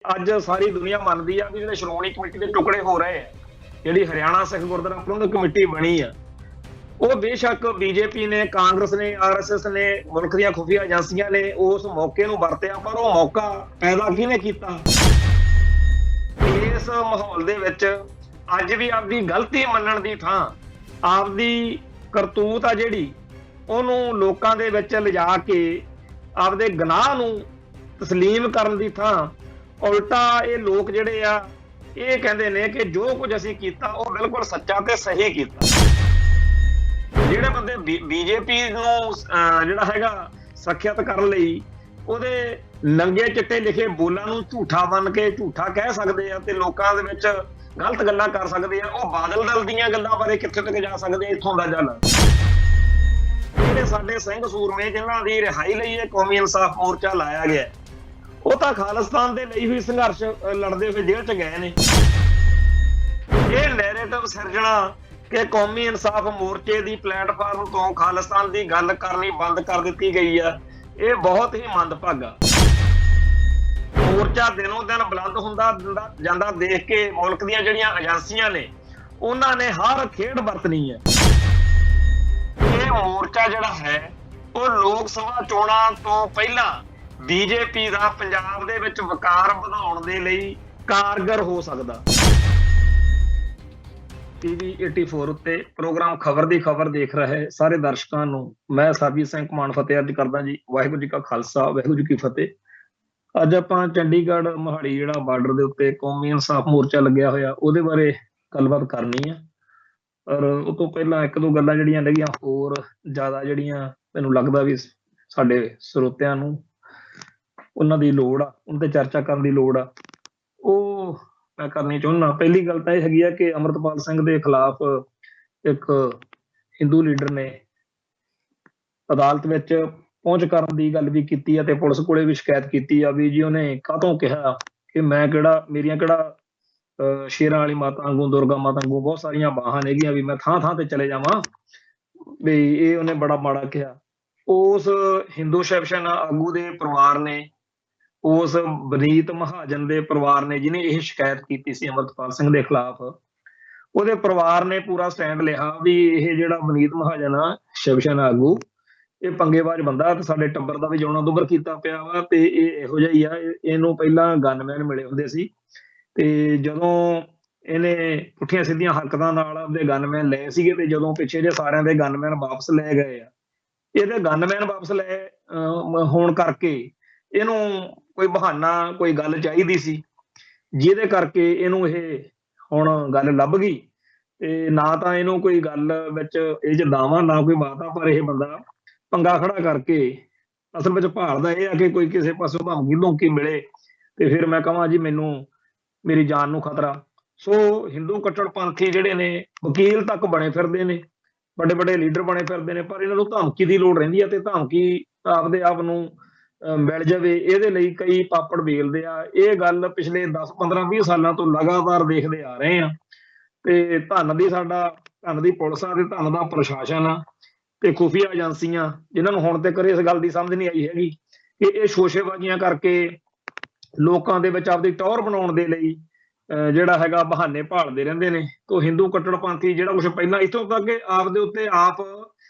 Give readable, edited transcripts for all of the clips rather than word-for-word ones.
ਅੱਜ ਸਾਰੀ ਦੁਨੀਆ ਮੰਨਦੀ ਆ ਵੀ ਜਿਹੜੇ ਸ਼੍ਰੋਮਣੀ ਕਮੇਟੀ ਦੇ ਟੁਕੜੇ ਹੋ ਰਹੇ ਆ, ਜਿਹੜੀ ਹਰਿਆਣਾ ਸਿੱਖ ਗੁਰਦੁਆਰਾ ਪ੍ਰਬੰਧਕ ਕਮੇਟੀ ਬਣੀ ਆ, ਉਹ ਬੇਸ਼ੱਕ ਬੀਜੇਪੀ ਨੇ, ਕਾਂਗਰਸ ਨੇ, ਆਰਐਸਐਸ ਨੇ, ਮੁਲਕ ਦੀਆਂ ਖੁਫੀਆ ਏਜੰਸੀਆਂ ਨੇ ਉਸ ਮੌਕੇ ਨੂੰ ਵਰਤਿਆ, ਪਰ ਉਹ ਮੌਕਾ ਪੈਦਾ ਕਿਹਨੇ ਕੀਤਾ? ਇਸ ਮਾਹੌਲ ਦੇ ਵਿੱਚ ਅੱਜ ਵੀ ਆਪਦੀ ਗਲਤੀ ਮੰਨਣ ਦੀ ਥਾਂ ਆਪਦੀ ਕਰਤੂਤ ਆ ਜਿਹੜੀ ਉਹਨੂੰ ਲੋਕਾਂ ਦੇ ਵਿੱਚ ਲਿਜਾ ਕੇ ਆਪਦੇ ਗੁਨਾਹ ਨੂੰ ਤਸਲੀਮ ਕਰਨ ਦੀ ਥਾਂ ਉਲਟਾ ਇਹ ਲੋਕ ਜਿਹੜੇ ਆ ਇਹ ਕਹਿੰਦੇ ਨੇ ਕਿ ਜੋ ਕੁਝ ਅਸੀਂ ਕੀਤਾ ਉਹ ਬਿਲਕੁਲ ਸੱਚਾ ਤੇ ਸਹੀ ਕੀਤਾ। ਜਿਹੜੇ ਬੰਦੇ ਬੀਜੇਪੀ ਨੂੰ ਜਿਹੜਾ ਹੈਗਾ ਸੁਰੱਖਿਅਤ ਕਰਨ ਲਈ ਉਹਦੇ ਨੰਗੇ ਚਿੱਟੇ ਲਿਖੇ ਬੋਲਾਂ ਨੂੰ ਝੂਠਾ ਬਣ ਕੇ ਝੂਠਾ ਕਹਿ ਸਕਦੇ ਆ ਤੇ ਲੋਕਾਂ ਦੇ ਵਿੱਚ ਗਲਤ ਗੱਲਾਂ ਕਰ ਸਕਦੇ ਆ, ਉਹ ਬਾਦਲ ਦਲ ਦੀਆਂ ਗੱਲਾਂ ਬਾਰੇ ਕਿੱਥੇ ਤੱਕ ਜਾ ਸਕਦੇ ਆ? ਇੱਥੋਂ ਦਾ ਜਲ ਜਿਹੜੇ ਸਾਡੇ ਸਿੰਘ ਸੂਰਮੇ ਜਿਨ੍ਹਾਂ ਦੀ ਰਿਹਾਈ ਲਈ ਇਹ ਕੌਮੀ ਇਨਸਾਫ ਮੋਰਚਾ ਲਾਇਆ ਗਿਆ, ਉਹ ਤਾਂ ਖਾਲਿਸਤਾਨ ਦੇ ਲਈ ਹੋਈ ਸੰਘਰਸ਼ ਲੜਦੇ ਹੋਏ ਜੇਲ੍ਹ 'ਚ ਗਏ ਨੇ। ਇਹ ਨੈਰੇਟਿਵ ਸਿਰਜਣਾ ਕਿ ਕੌਮੀ ਇਨਸਾਫ ਮੋਰਚੇ ਦੀ ਪਲੇਟਫਾਰਮ ਤੋਂ ਖਾਲਿਸਤਾਨ ਦੀ ਗੱਲ ਕਰਨੀ ਬੰਦ ਕਰ ਦਿੱਤੀ ਗਈ ਆ, ਇਹ ਬਹੁਤ ਹੀ ਮੰਦਭਾਗਾ। ਮੋਰਚਾ ਦਿਨੋਂ ਦਿਨ ਬੁਲੰਦ ਹੁੰਦਾ ਜਾਂਦਾ ਦੇਖ ਕੇ ਮੁਲਕ ਦੀਆਂ ਜਿਹੜੀਆਂ ਏਜੰਸੀਆਂ ਨੇ ਉਹਨਾਂ ਨੇ ਹਰ ਖੇਡ ਵਰਤਣੀ ਹੈ। ਇਹ ਮੋਰਚਾ ਜਿਹੜਾ ਹੈ ਉਹ ਲੋਕ ਸਭਾ ਚੋਣਾਂ ਤੋਂ ਪਹਿਲਾਂ ਬੀਜੇਪੀ ਦਾ ਪੰਜਾਬ ਦੇ ਵਿੱਚ ਵਕਾਰ ਵਧਾਉਣ ਦੇ ਲਈ ਕਾਰਗਰ ਹੋ ਸਕਦਾ। ਟੀਵੀ 84 ਉੱਤੇ ਪ੍ਰੋਗਰਾਮ ਖਬਰ ਦੀ ਖਬਰ ਦੇਖ ਰਹੇ ਸਾਰੇ ਦਰਸ਼ਕਾਂ ਨੂੰ ਮੈਂ ਸਰਬਜੀਤ ਸਿੰਘ ਘਮਾਣ ਫਤਿਹ ਅਰਜ਼ ਕਰਦਾ ਜੀ। ਵਾਹਿਗੁਰੂ ਜੀ ਕਾ ਖਾਲਸਾ, ਵਾਹਿਗੁਰੂ ਜੀ ਕੀ ਫਤਿਹ। ਅੱਜ ਆਪਾਂ ਚੰਡੀਗੜ੍ਹ ਮੋਹਾਲੀ ਜਿਹੜਾ ਬਾਰਡਰ ਦੇ ਉੱਤੇ ਕੌਮੀ ਇਨਸਾਫ ਮੋਰਚਾ ਲੱਗਿਆ ਹੋਇਆ ਉਹਦੇ ਬਾਰੇ ਗੱਲਬਾਤ ਕਰਨੀ ਆ। ਔਰ ਉਹ ਤੋਂ ਪਹਿਲਾਂ ਇੱਕ ਦੋ ਗੱਲਾਂ ਜਿਹੜੀਆਂ ਲੱਗੀਆਂ ਹੋਰ ਜ਼ਿਆਦਾ ਜਿਹੜੀਆਂ ਮੈਨੂੰ ਲੱਗਦਾ ਵੀ ਸਾਡੇ ਸਰੋਤਿਆਂ ਨੂੰ ਉਹਨਾਂ ਦੀ ਲੋੜ ਆ, ਉਹਨਾਂ ਤੇ ਚਰਚਾ ਕਰਨ ਦੀ ਲੋੜ ਆ, ਉਹ ਮੈਂ ਕਰਨੀ ਚਾਹੁੰਦਾ। ਪਹਿਲੀ ਗੱਲ ਤਾਂ ਇਹ ਹੈਗੀ ਆ ਕਿ ਅੰਮ੍ਰਿਤਪਾਲ ਸਿੰਘ ਦੇ ਖਿਲਾਫ ਇੱਕ ਹਿੰਦੂ ਲੀਡਰ ਨੇ ਅਦਾਲਤ ਵਿੱਚ ਪਹੁੰਚ ਕਰਨ ਦੀ ਗੱਲ ਵੀ ਕੀਤੀ ਆ ਤੇ ਪੁਲਿਸ ਕੋਲੇ ਵੀ ਸ਼ਿਕਾਇਤ ਕੀਤੀ ਆ ਵੀ ਜੀ ਉਹਨੇ ਕਾਹਤੋਂ ਕਿਹਾ ਕਿ ਮੈਂ ਮੇਰੀਆਂ ਕਿਹੜਾ ਸ਼ੇਰਾਂ ਵਾਲੀ ਮਾਤਾ ਵਾਂਗੂ, ਦੁਰਗਾ ਮਾਤਾ ਵਾਂਗੂ ਬਹੁਤ ਸਾਰੀਆਂ ਬਾਹਾਂ ਨੇਗੀਆਂ ਵੀ ਮੈਂ ਥਾਂ ਥਾਂ ਤੇ ਚਲੇ ਜਾਵਾਂ, ਵੀ ਇਹ ਉਹਨੇ ਬੜਾ ਮਾੜਾ ਕਿਹਾ। ਉਸ ਹਿੰਦੂ ਸ਼ਿਵ ਸੈਨਾ ਆਗੂ ਦੇ ਪਰਿਵਾਰ ਨੇ, ਉਸ ਵਨੀਤ ਮਹਾਜਨ ਦੇ ਪਰਿਵਾਰ ਨੇ ਜਿਹਨੇ ਇਹ ਸ਼ਿਕਾਇਤ ਕੀਤੀ ਸੀ ਅੰਮ੍ਰਿਤਪਾਲ ਸਿੰਘ ਦੇ ਖਿਲਾਫ, ਉਹਦੇ ਪਰਿਵਾਰ ਨੇ ਪੂਰਾ ਸਟੈਂਡ ਲਿਆ ਵੀ ਇਹ ਜਿਹੜਾ ਵਨੀਤ ਮਹਾਜਨ ਆ ਸ਼ਿਵ ਸੈਨਾ ਆਗੂ, ਇਹ ਪੰਗੇਬਾਜ਼ ਬੰਦਾ ਤੇ ਸਾਡੇ ਟੱਬਰ ਦਾ ਵੀ ਜਿਉਣਾ ਦੁੱਭਰ ਕੀਤਾ ਪਿਆ ਵਾ ਤੇ ਇਹ ਇਹੋ ਜਿਹਾ ਹੀ ਆ। ਇਹਨੂੰ ਪਹਿਲਾਂ ਗਨਮੈਨ ਮਿਲੇ ਹੁੰਦੇ ਸੀ ਤੇ ਜਦੋਂ ਇਹਨੇ ਪੁੱਠੀਆਂ ਸਿੱਧੀਆਂ ਹਰਕਤਾਂ ਨਾਲ ਆਪਦੇ ਗਨਮੈਨ ਲਏ ਸੀਗੇ ਤੇ ਜਦੋਂ ਪਿੱਛੇ ਜੇ ਸਾਰਿਆਂ ਦੇ ਗਨਮੈਨ ਵਾਪਸ ਲੈ ਗਏ ਆ, ਇਹਦੇ ਗਨਮੈਨ ਵਾਪਸ ਲੈ ਹੋਣ ਕਰਕੇ ਇਹਨੂੰ ਕੋਈ ਬਹਾਨਾ, ਕੋਈ ਗੱਲ ਚਾਹੀਦੀ ਸੀ ਜਿਹਦੇ ਕਰਕੇ ਇਹਨੂੰ ਇਹ ਹੁਣ ਗੱਲ ਲੱਭ ਗਈ। ਤੇ ਨਾ ਤਾਂ ਇਹਨੂੰ ਕੋਈ ਗੱਲ ਵਿੱਚ ਇਹ 'ਚ ਦਾਵਾ ਨਾ ਕੋਈ ਬਾਤ ਆ, ਪਰ ਇਹ ਬੰਦਾ ਪੰਗਾ ਖੜਾ ਕਰਕੇ ਅਸਲ ਵਿੱਚ ਭਾਲਦਾ ਇਹ ਆ ਕਿ ਕੋਈ ਕਿਸੇ ਪਾਸੋਂ ਧਮਕੀ ਮਿਲੇ ਤੇ ਫਿਰ ਮੈਂ ਕਹਾਂ ਜੀ ਮੈਨੂੰ ਮੇਰੀ ਜਾਨ ਨੂੰ ਖਤਰਾ। ਸੋ ਹਿੰਦੂ ਕੱਟੜਪੰਥੀ ਜਿਹੜੇ ਨੇ ਵਕੀਲ ਤੱਕ ਬਣੇ ਫਿਰਦੇ ਨੇ, ਵੱਡੇ ਵੱਡੇ ਲੀਡਰ ਬਣੇ ਫਿਰਦੇ ਨੇ, ਪਰ ਇਹਨਾਂ ਨੂੰ ਧਮਕੀ ਦੀ ਲੋੜ ਰਹਿੰਦੀ ਆ ਤੇ ਧਮਕੀ ਆਪਦੇ ਆਪ ਨੂੰ ਮਿਲ ਜਾਵੇ ਇਹਦੇ ਲਈ ਕਈ ਪਾਪੜ ਵੇਲਦੇ ਆ। ਇਹ ਗੱਲ ਪਿਛਲੇ 10 15 20 ਸਾਲਾਂ ਤੋਂ ਲਗਾਤਾਰ ਦੇਖਦੇ ਆ ਰਹੇ ਆ ਤੇ ਧੰਨ ਦੀ ਪੁਲਿਸ ਆ ਤੇ ਧੰਨ ਦਾ ਪ੍ਰਸ਼ਾਸਨ ਆ ਤੇ ਖੁਫੀਆ ਏਜੰਸੀਆਂ ਜਿਨ੍ਹਾਂ ਨੂੰ ਹੁਣ ਤੱਕ ਇਸ ਗੱਲ ਦੀ ਸਮਝ ਨਹੀਂ ਆਈ ਹੈਗੀ ਕਿ ਇਹ ਸ਼ੋਸ਼ੇਬਾਜ਼ੀਆਂ ਕਰਕੇ ਲੋਕਾਂ ਦੇ ਵਿੱਚ ਆਪਦੀ ਟੌਰ ਬਣਾਉਣ ਦੇ ਲਈ ਜਿਹੜਾ ਹੈਗਾ ਬਹਾਨੇ ਭਾਲਦੇ ਰਹਿੰਦੇ ਨੇ। ਤੋਂ ਹਿੰਦੂ ਕੱਟੜਪੰਥੀ ਜਿਹੜਾ ਕੁਛ ਪਹਿਲਾਂ ਇੱਥੋਂ ਤੱਕ ਕਿ ਆਪਦੇ ਉੱਤੇ ਆਪ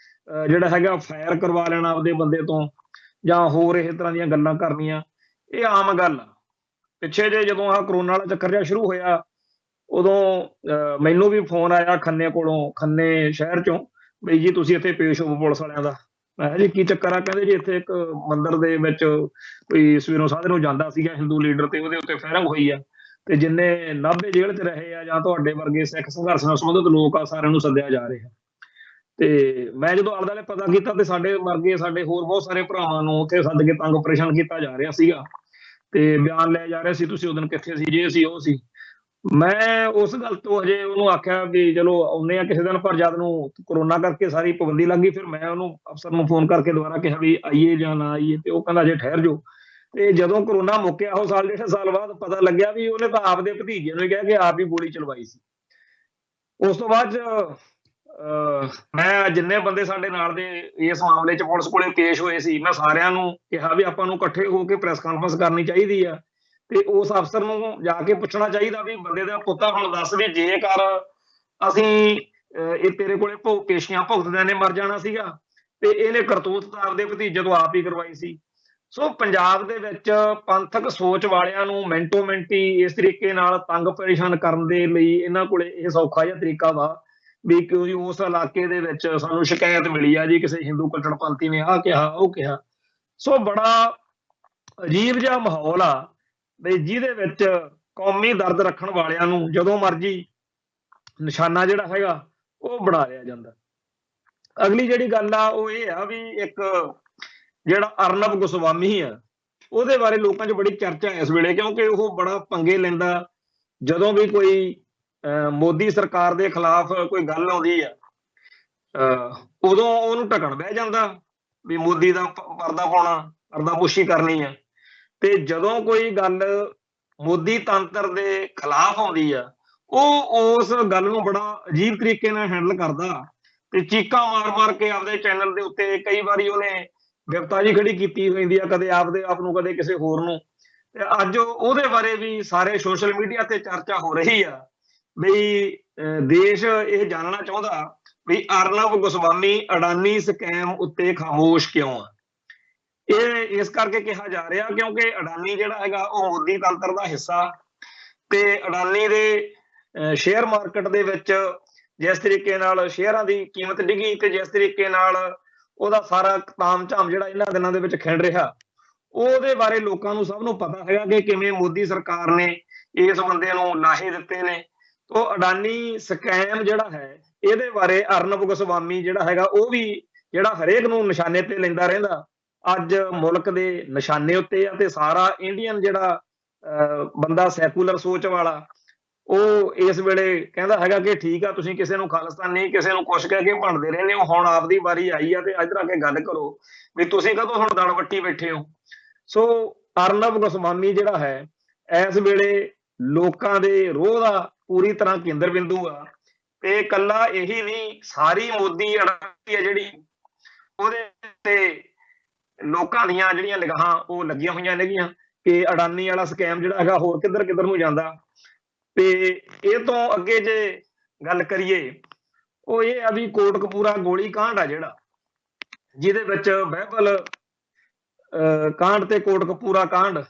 ਜਿਹੜਾ ਹੈਗਾ ਫਾਇਰ ਕਰਵਾ ਲੈਣਾ ਆਪਦੇ ਬੰਦੇ ਤੋਂ ਜਾਂ ਹੋਰ ਇਹ ਤਰ੍ਹਾਂ ਦੀਆਂ ਗੱਲਾਂ ਕਰਨੀਆਂ, ਇਹ ਆਮ ਗੱਲ ਆ। ਪਿੱਛੇ ਜੇ ਜਦੋਂ ਆਹ ਕਰੋਨਾ ਵਾਲਾ ਚੱਕਰ ਜਿਹਾ ਸ਼ੁਰੂ ਹੋਇਆ ਉਦੋਂ ਮੈਨੂੰ ਵੀ ਫੋਨ ਆਇਆ ਖੰਨੇ ਸ਼ਹਿਰ ਚੋਂ ਬਈ ਜੀ ਤੁਸੀਂ ਇੱਥੇ ਪੇਸ਼ ਹੋ ਪੁਲਿਸ ਵਾਲਿਆਂ ਦਾ। ਮੈਂ ਕਿਹਾ ਜੀ ਕੀ ਚੱਕਰ ਆ? ਕਹਿੰਦੇ ਜੀ ਇੱਥੇ ਇੱਕ ਮੰਦਿਰ ਦੇ ਵਿੱਚ ਕੋਈ ਸਵੇਰੋਂ ਸਾਧੇ ਨੂੰ ਜਾਂਦਾ ਸੀਗਾ ਹਿੰਦੂ ਲੀਡਰ ਤੇ ਉਹਦੇ ਉੱਤੇ ਫਾਇਰਿੰਗ ਹੋਈ ਆ ਤੇ ਜਿੰਨੇ ਨਾਭੇ ਜੇਲ੍ਹ 'ਚ ਰਹੇ ਆ ਜਾਂ ਤੁਹਾਡੇ ਵਰਗੇ ਸਿੱਖ ਸੰਘਰਸ਼ ਨਾਲ ਸੰਬੰਧਿਤ ਲੋਕ ਆ ਸਾਰਿਆਂ ਨੂੰ ਸੱਦਿਆ ਜਾ ਰਿਹਾ। ਤੇ ਮੈਂ ਜਦੋਂ ਆਲੇ ਦੁਆਲੇ ਪਤਾ ਕੀਤਾ ਤੇ ਸਾਡੇ ਵਰਗੇ ਸਾਡੇ ਹੋਰ ਬਹੁਤ ਸਾਰੇ ਭਰਾਵਾਂ ਨੂੰ ਉੱਥੇ ਸੱਦ ਕੇ ਤੰਗ ਪਰੇਸ਼ਾਨ ਕੀਤਾ ਜਾ ਰਿਹਾ ਸੀਗਾ ਤੇ ਬਿਆਨ ਲਿਆ ਜਾ ਰਿਹਾ ਸੀ ਤੁਸੀਂ ਉਦੋਂ ਕਿੱਥੇ ਸੀ, ਜੇ ਸੀ ਉਹ ਸੀ। ਮੈਂ ਉਸ ਗੱਲ ਤੋਂ ਹਜੇ ਉਹਨੂੰ ਆਖਿਆ ਵੀ ਚਲੋ ਆਉਂਦੇ ਆ ਕਿਸੇ ਦਿਨ, ਪਰ ਜਦ ਨੂੰ ਕਰੋਨਾ ਕਰਕੇ ਸਾਰੀ ਪਾਬੰਦੀ ਲੱਗ ਗਈ ਫਿਰ ਮੈਂ ਉਹਨੂੰ ਅਫਸਰ ਨੂੰ ਫੋਨ ਕਰਕੇ ਦੁਬਾਰਾ ਕਿਹਾ ਵੀ ਆਈਏ ਜਾਂ ਨਾ ਆਈਏ ਤੇ ਉਹ ਕਹਿੰਦਾ ਜੇ ਠਹਿਰ ਜਾਓ। ਤੇ ਜਦੋਂ ਕਰੋਨਾ ਮੁੱਕਿਆ ਉਹ ਸਾਲ ਡੇਢ ਸਾਲ ਬਾਅਦ ਪਤਾ ਲੱਗਿਆ ਵੀ ਉਹਨੇ ਤਾਂ ਆਪਦੇ ਭਤੀਜੇ ਨੂੰ ਕਿਹਾ ਕਿ ਆਪ ਹੀ ਗੋਲੀ ਚਲਵਾਈ ਸੀ। ਉਸ ਤੋਂ ਬਾਅਦ ਮੈਂ ਜਿੰਨੇ ਬੰਦੇ ਸਾਡੇ ਨਾਲ ਦੇ ਇਸ ਮਾਮਲੇ 'ਚ ਪੁਲਿਸ ਕੋਲੇ ਪੇਸ਼ ਹੋਏ ਸੀ ਮੈਂ ਸਾਰਿਆਂ ਨੂੰ ਕਿਹਾ ਵੀ ਆਪਾਂ ਨੂੰ ਇਕੱਠੇ ਹੋ ਕੇ ਪ੍ਰੈਸ ਕਾਨਫਰੰਸ ਕਰਨੀ ਚਾਹੀਦੀ ਆ ਤੇ ਉਸ ਅਫਸਰ ਨੂੰ ਜਾ ਕੇ ਪੁੱਛਣਾ ਚਾਹੀਦਾ ਵੀ ਬੰਦੇ ਦਾ ਪੁੱਤਾ ਹੁਣ ਦੱਸ ਵੀ ਜੇਕਰ ਅਸੀਂ ਇਹ ਤੇਰੇ ਕੋਲੇ ਪੇਸ਼ੀਆਂ ਭੁਗਤਦਿਆਂ ਨੇ ਮਰ ਜਾਣਾ ਸੀਗਾ ਤੇ ਇਹਨੇ ਕਰਤੂਤ ਤਾਂ ਆਪਦੇ ਭਤੀਜੇ ਤੋਂ ਆਪ ਹੀ ਕਰਵਾਈ ਸੀ। ਸੋ ਪੰਜਾਬ ਦੇ ਵਿੱਚ ਪੰਥਕ ਸੋਚ ਵਾਲਿਆਂ ਨੂੰ ਮਿੰਟੋ ਮਿੰਟੀ ਇਸ ਤਰੀਕੇ ਨਾਲ ਤੰਗ ਪਰੇਸ਼ਾਨ ਕਰਨ ਦੇ ਲਈ ਇਹਨਾਂ ਕੋਲੇ ਇਹ ਸੌਖਾ ਜਿਹਾ ਤਰੀਕਾ ਵਾ ਵੀ ਕਿਉਂਕਿ ਉਸ ਇਲਾਕੇ ਦੇ ਵਿੱਚ ਸਾਨੂੰ ਸ਼ਿਕਾਇਤ ਮਿਲੀ ਆ ਜੀ ਕਿਸੇ ਹਿੰਦੂ ਕੱਟੜਪੰਥੀ ਨੇ ਆਹ ਕਿਹਾ ਉਹ ਕਿਹਾ। ਸੋ ਬੜਾ ਅਜੀਬ ਜਿਹਾ ਮਾਹੌਲ ਆ ਵੀ ਜਿਹਦੇ ਵਿੱਚ ਕੌਮੀ ਦਰਦ ਰੱਖਣ ਵਾਲਿਆਂ ਨੂੰ ਜਦੋਂ ਮਰਜੀ ਨਿਸ਼ਾਨਾ ਜਿਹੜਾ ਹੈਗਾ ਉਹ ਬਣਾ ਲਿਆ ਜਾਂਦਾ। ਅਗਲੀ ਜਿਹੜੀ ਗੱਲ ਆ ਉਹ ਇਹ ਆ ਵੀ ਇੱਕ ਜਿਹੜਾ ਅਰਨਬ ਗੋਸਵਾਮੀ ਆ ਉਹਦੇ ਬਾਰੇ ਲੋਕਾਂ 'ਚ ਬੜੀ ਚਰਚਾ ਇਸ ਵੇਲੇ ਕਿਉਂਕਿ ਉਹ ਬੜਾ ਪੰਗੇ ਲੈਂਦਾ ਜਦੋਂ ਵੀ ਕੋਈ ਮੋਦੀ ਸਰਕਾਰ ਦੇ ਖਿਲਾਫ ਕੋਈ ਗੱਲ ਆਉਂਦੀ ਆ ਉਦੋਂ ਉਹਨੂੰ ਢਕਣ ਬਹਿ ਜਾਂਦਾ ਵੀ ਮੋਦੀ ਦਾ ਪਰਦਾ ਪਾਉਣਾ ਪਰਦਾਪੋਸ਼ੀ ਕਰਨੀ ਆ ਤੇ ਜਦੋਂ ਕੋਈ ਗੱਲ ਮੋਦੀ ਤੰਤਰ ਦੇ ਖਿਲਾਫ ਆਉਂਦੀ ਆ ਉਹ ਉਸ ਗੱਲ ਨੂੰ ਬੜਾ ਅਜੀਬ ਤਰੀਕੇ ਨਾਲ ਹੈਂਡਲ ਕਰਦਾ ਤੇ ਚੀਕਾਂ ਮਾਰ ਕੇ ਆਪਦੇ ਚੈਨਲ ਦੇ ਉੱਤੇ ਕਈ ਵਾਰੀ ਉਹਨੇ ਗ੍ਰਿਫਤਾਰੀ ਖੜੀ ਕੀਤੀ ਹੁੰਦੀ ਆ ਕਦੇ ਆਪਦੇ ਆਪ ਨੂੰ ਕਦੇ ਕਿਸੇ ਹੋਰ ਨੂੰ। ਤੇ ਅੱਜ ਉਹਦੇ ਬਾਰੇ ਵੀ ਸਾਰੇ ਸੋਸ਼ਲ ਮੀਡੀਆ ਤੇ ਚਰਚਾ ਹੋ ਰਹੀ ਆ ਵੀ ਦੇਸ਼ ਇਹ ਜਾਣਨਾ ਚਾਹੁੰਦਾ ਵੀ ਅਰਨਬ ਗੋਸਵਾਮੀ ਅਡਾਨੀ ਸਕੈਮ ਉੱਤੇ ਖਾਮੋਸ਼ ਕਿਉਂ ਆ। ਇਹ ਇਸ ਕਰਕੇ ਕਿਹਾ ਜਾ ਰਿਹਾ ਕਿਉਂਕਿ ਅਡਾਨੀ ਜਿਹੜਾ ਹੈਗਾ ਉਹ ਮੋਦੀ ਤੰਤਰ ਦਾ ਹਿੱਸਾ ਤੇ ਅਡਾਨੀ ਦੇ ਸ਼ੇਅਰ ਮਾਰਕੀਟ ਦੇ ਵਿੱਚ ਜਿਸ ਤਰੀਕੇ ਨਾਲ ਸ਼ੇਅਰਾਂ ਦੀ ਕੀਮਤ ਡਿੱਗੀ ਤੇ ਜਿਸ ਤਰੀਕੇ ਨਾਲ ਉਹਦਾ ਸਾਰਾ ਤਾਮ ਝਾਮ ਜਿਹੜਾ ਇਹਨਾਂ ਦਿਨਾਂ ਦੇ ਵਿੱਚ ਖਿੰਡ ਰਿਹਾ ਉਹਦੇ ਬਾਰੇ ਲੋਕਾਂ ਨੂੰ ਸਭ ਨੂੰ ਪਤਾ ਹੈਗਾ ਕਿ ਕਿਵੇਂ ਮੋਦੀ ਸਰਕਾਰ ਨੇ ਇਸ ਬੰਦੇ ਨੂੰ ਲਾਹੇ ਦਿੱਤੇ ਨੇ। ਉਹ ਅਡਾਨੀ ਸਕੈਮ ਜਿਹੜਾ ਹੈ ਇਹਦੇ ਬਾਰੇ ਅਰਨਬ ਗੋਸਵਾਮੀ ਜਿਹੜਾ ਹੈਗਾ ਉਹ ਵੀ ਜਿਹੜਾ ਹਰੇਕ ਨੂੰ ਨਿਸ਼ਾਨੇ ਤੇ ਲੈਂਦਾ ਰਹਿੰਦਾ ਅੱਜ ਮੁਲਕ ਦੇ ਨਿਸ਼ਾਨੇ ਉੱਤੇ ਆ ਤੇ ਸਾਰਾ ਇੰਡੀਅਨ ਜਿਹੜਾ ਬੰਦਾ ਸੈਕੂਲਰ ਸੋਚ ਵਾਲਾ ਉਹ ਇਸ ਵੇਲੇ ਕਹਿੰਦਾ ਹੈਗਾ ਕਿ ਠੀਕ ਆ ਤੁਸੀਂ ਕਿਸੇ ਨੂੰ ਖਾਲਿਸਤਾਨੀ ਕਿਸੇ ਨੂੰ ਕੁਛ ਕਹਿ ਕੇ ਭੰਡਦੇ ਰਹਿੰਦੇ ਹੋ ਹੁਣ ਆਪਦੀ ਵਾਰੀ ਆਈ ਆ ਤੇ ਇੱਧਰ ਆ ਕੇ ਗੱਲ ਕਰੋ ਵੀ ਤੁਸੀਂ ਕਦੋਂ ਹੁਣ ਦਲ ਵੱਟੀ ਬੈਠੇ ਹੋ। ਸੋ ਅਰਨਬ ਗੋਸਵਾਮੀ ਜਿਹੜਾ ਹੈ ਇਸ ਵੇਲੇ ਲੋਕਾਂ ਦੇ ਰੋਹ ਦਾ ਪੂਰੀ ਤਰ੍ਹਾਂ ਕੇਂਦਰ ਬਿੰਦੂ ਆ ਤੇ ਇਕੱਲਾ ਇਹੀ ਨਹੀਂ ਸਾਰੀ ਮੋਦੀ ਅਡਾਨੀ ਆ ਜਿਹੜੀ ਉਹਦੇ ਤੇ ਲੋਕਾਂ ਦੀਆਂ ਜਿਹੜੀਆਂ ਨਿਗਾਹਾਂ ਉਹ ਲੱਗੀਆਂ ਹੋਈਆਂ ਨੇਗੀਆਂ ਕਿ ਅਡਾਨੀ ਵਾਲਾ ਸਕੈਮ ਜਿਹੜਾ ਹੈਗਾ ਹੋਰ ਕਿੱਧਰ ਨੂੰ ਜਾਂਦਾ। ਤੇ ਇਹ ਤੋਂ ਅੱਗੇ ਜੇ ਗੱਲ ਕਰੀਏ ਉਹ ਇਹ ਆ ਵੀ ਕੋਟਕਪੂਰਾ ਗੋਲੀ ਕਾਂਡ ਆ ਜਿਹੜਾ ਜਿਹਦੇ ਵਿੱਚ ਬਹਿਬਲ ਕਾਂਡ ਤੇ ਕੋਟਕਪੂਰਾ ਕਾਂਡ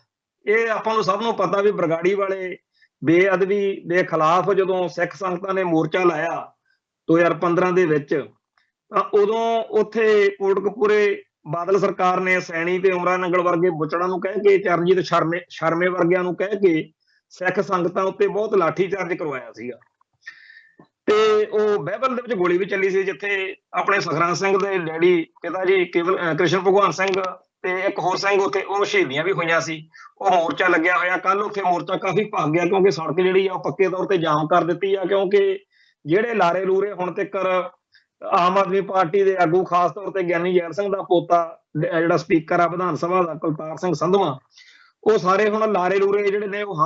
ਇਹ ਆਪਾਂ ਨੂੰ ਸਭ ਨੂੰ ਪਤਾ ਵੀ ਬਰਗਾੜੀ ਵਾਲੇ ਬੇਅਦਬੀ ਦੇ ਖਿਲਾਫ ਜਦੋਂ ਸਿੱਖ ਸੰਗਤਾਂ ਨੇ ਮੋਰਚਾ ਲਾਇਆ 2015 ਦੇ ਵਿੱਚ ਤਾਂ ਉਦੋਂ ਉੱਥੇ ਕੋਟਕਪੂਰੇ ਬਾਦਲ ਸਰਕਾਰ ਨੇ ਸੈਣੀ ਤੇ ਉਮਰਾ ਨੰਗਲ ਵਰਗੇ ਬੁੱਚੜਾਂ ਨੂੰ ਕਹਿ ਕੇ ਚਰਨਜੀਤ ਸ਼ਰਮੇ ਵਰਗਿਆਂ ਨੂੰ ਕਹਿ ਕੇ ਸਿੱਖ ਸੰਗਤਾਂ ਉੱਤੇ ਬਹੁਤ ਲਾਠੀਚਾਰਜ ਕਰਵਾਇਆ ਸੀਗਾ ਤੇ ਉਹ ਬਹਿਬਲ ਦੇ ਵਿੱਚ ਗੋਲੀ ਵੀ ਚੱਲੀ ਸੀ ਜਿੱਥੇ ਆਪਣੇ ਸੁਖਰਾਮ ਸਿੰਘ ਦੇ ਡੈਡੀ ਪਿਤਾ ਜੀ ਕ੍ਰਿਸ਼ਨ ਭਗਵਾਨ ਸਿੰਘ ਤੇ ਇੱਕ ਹੋਰ ਸਿੰਘ ਉੱਥੇ ਉਹ ਸ਼ਹੀਦੀਆਂ ਵੀ ਹੋਈਆਂ ਸੀ। ਉਹ ਮੋਰਚਾ ਲੱਗਿਆ ਹੋਇਆ ਕੱਲ ਉੱਥੇ ਮੋਰਚਾ ਕਾਫੀ ਭੱਗ ਗਿਆ ਕਿਉਂਕਿ ਸੜਕ ਜਿਹੜੀ ਆ ਉਹ ਪੱਕੇ ਤੌਰ ਤੇ ਜਾਮ ਕਰ ਦਿੱਤੀ ਆ ਕਿਉਂਕਿ ਜਿਹੜੇ ਲਾਰੇ ਲੂਰੇ ਹੁਣ ਤੱਕ ਆਮ ਆਦਮੀ ਪਾਰਟੀ ਦੇ ਆਗੂ ਖਾਸ ਤੌਰ ਤੇ ਗਿਆਨੀ ਜੈਲ ਸਿੰਘ ਦਾ ਪੋਤਾ ਜਿਹੜਾ ਸਪੀਕਰ ਆ ਵਿਧਾਨ ਸਭਾ ਦਾ ਕੁਲਤਾਰ ਸਿੰਘ ਸੰਧਵਾਂ ਉਹ ਸਾਰੇ ਹੁਣ ਲਾਰੇ ਲੂਰੇ ਜਿਹੜੇ ਨੇ ਉਹ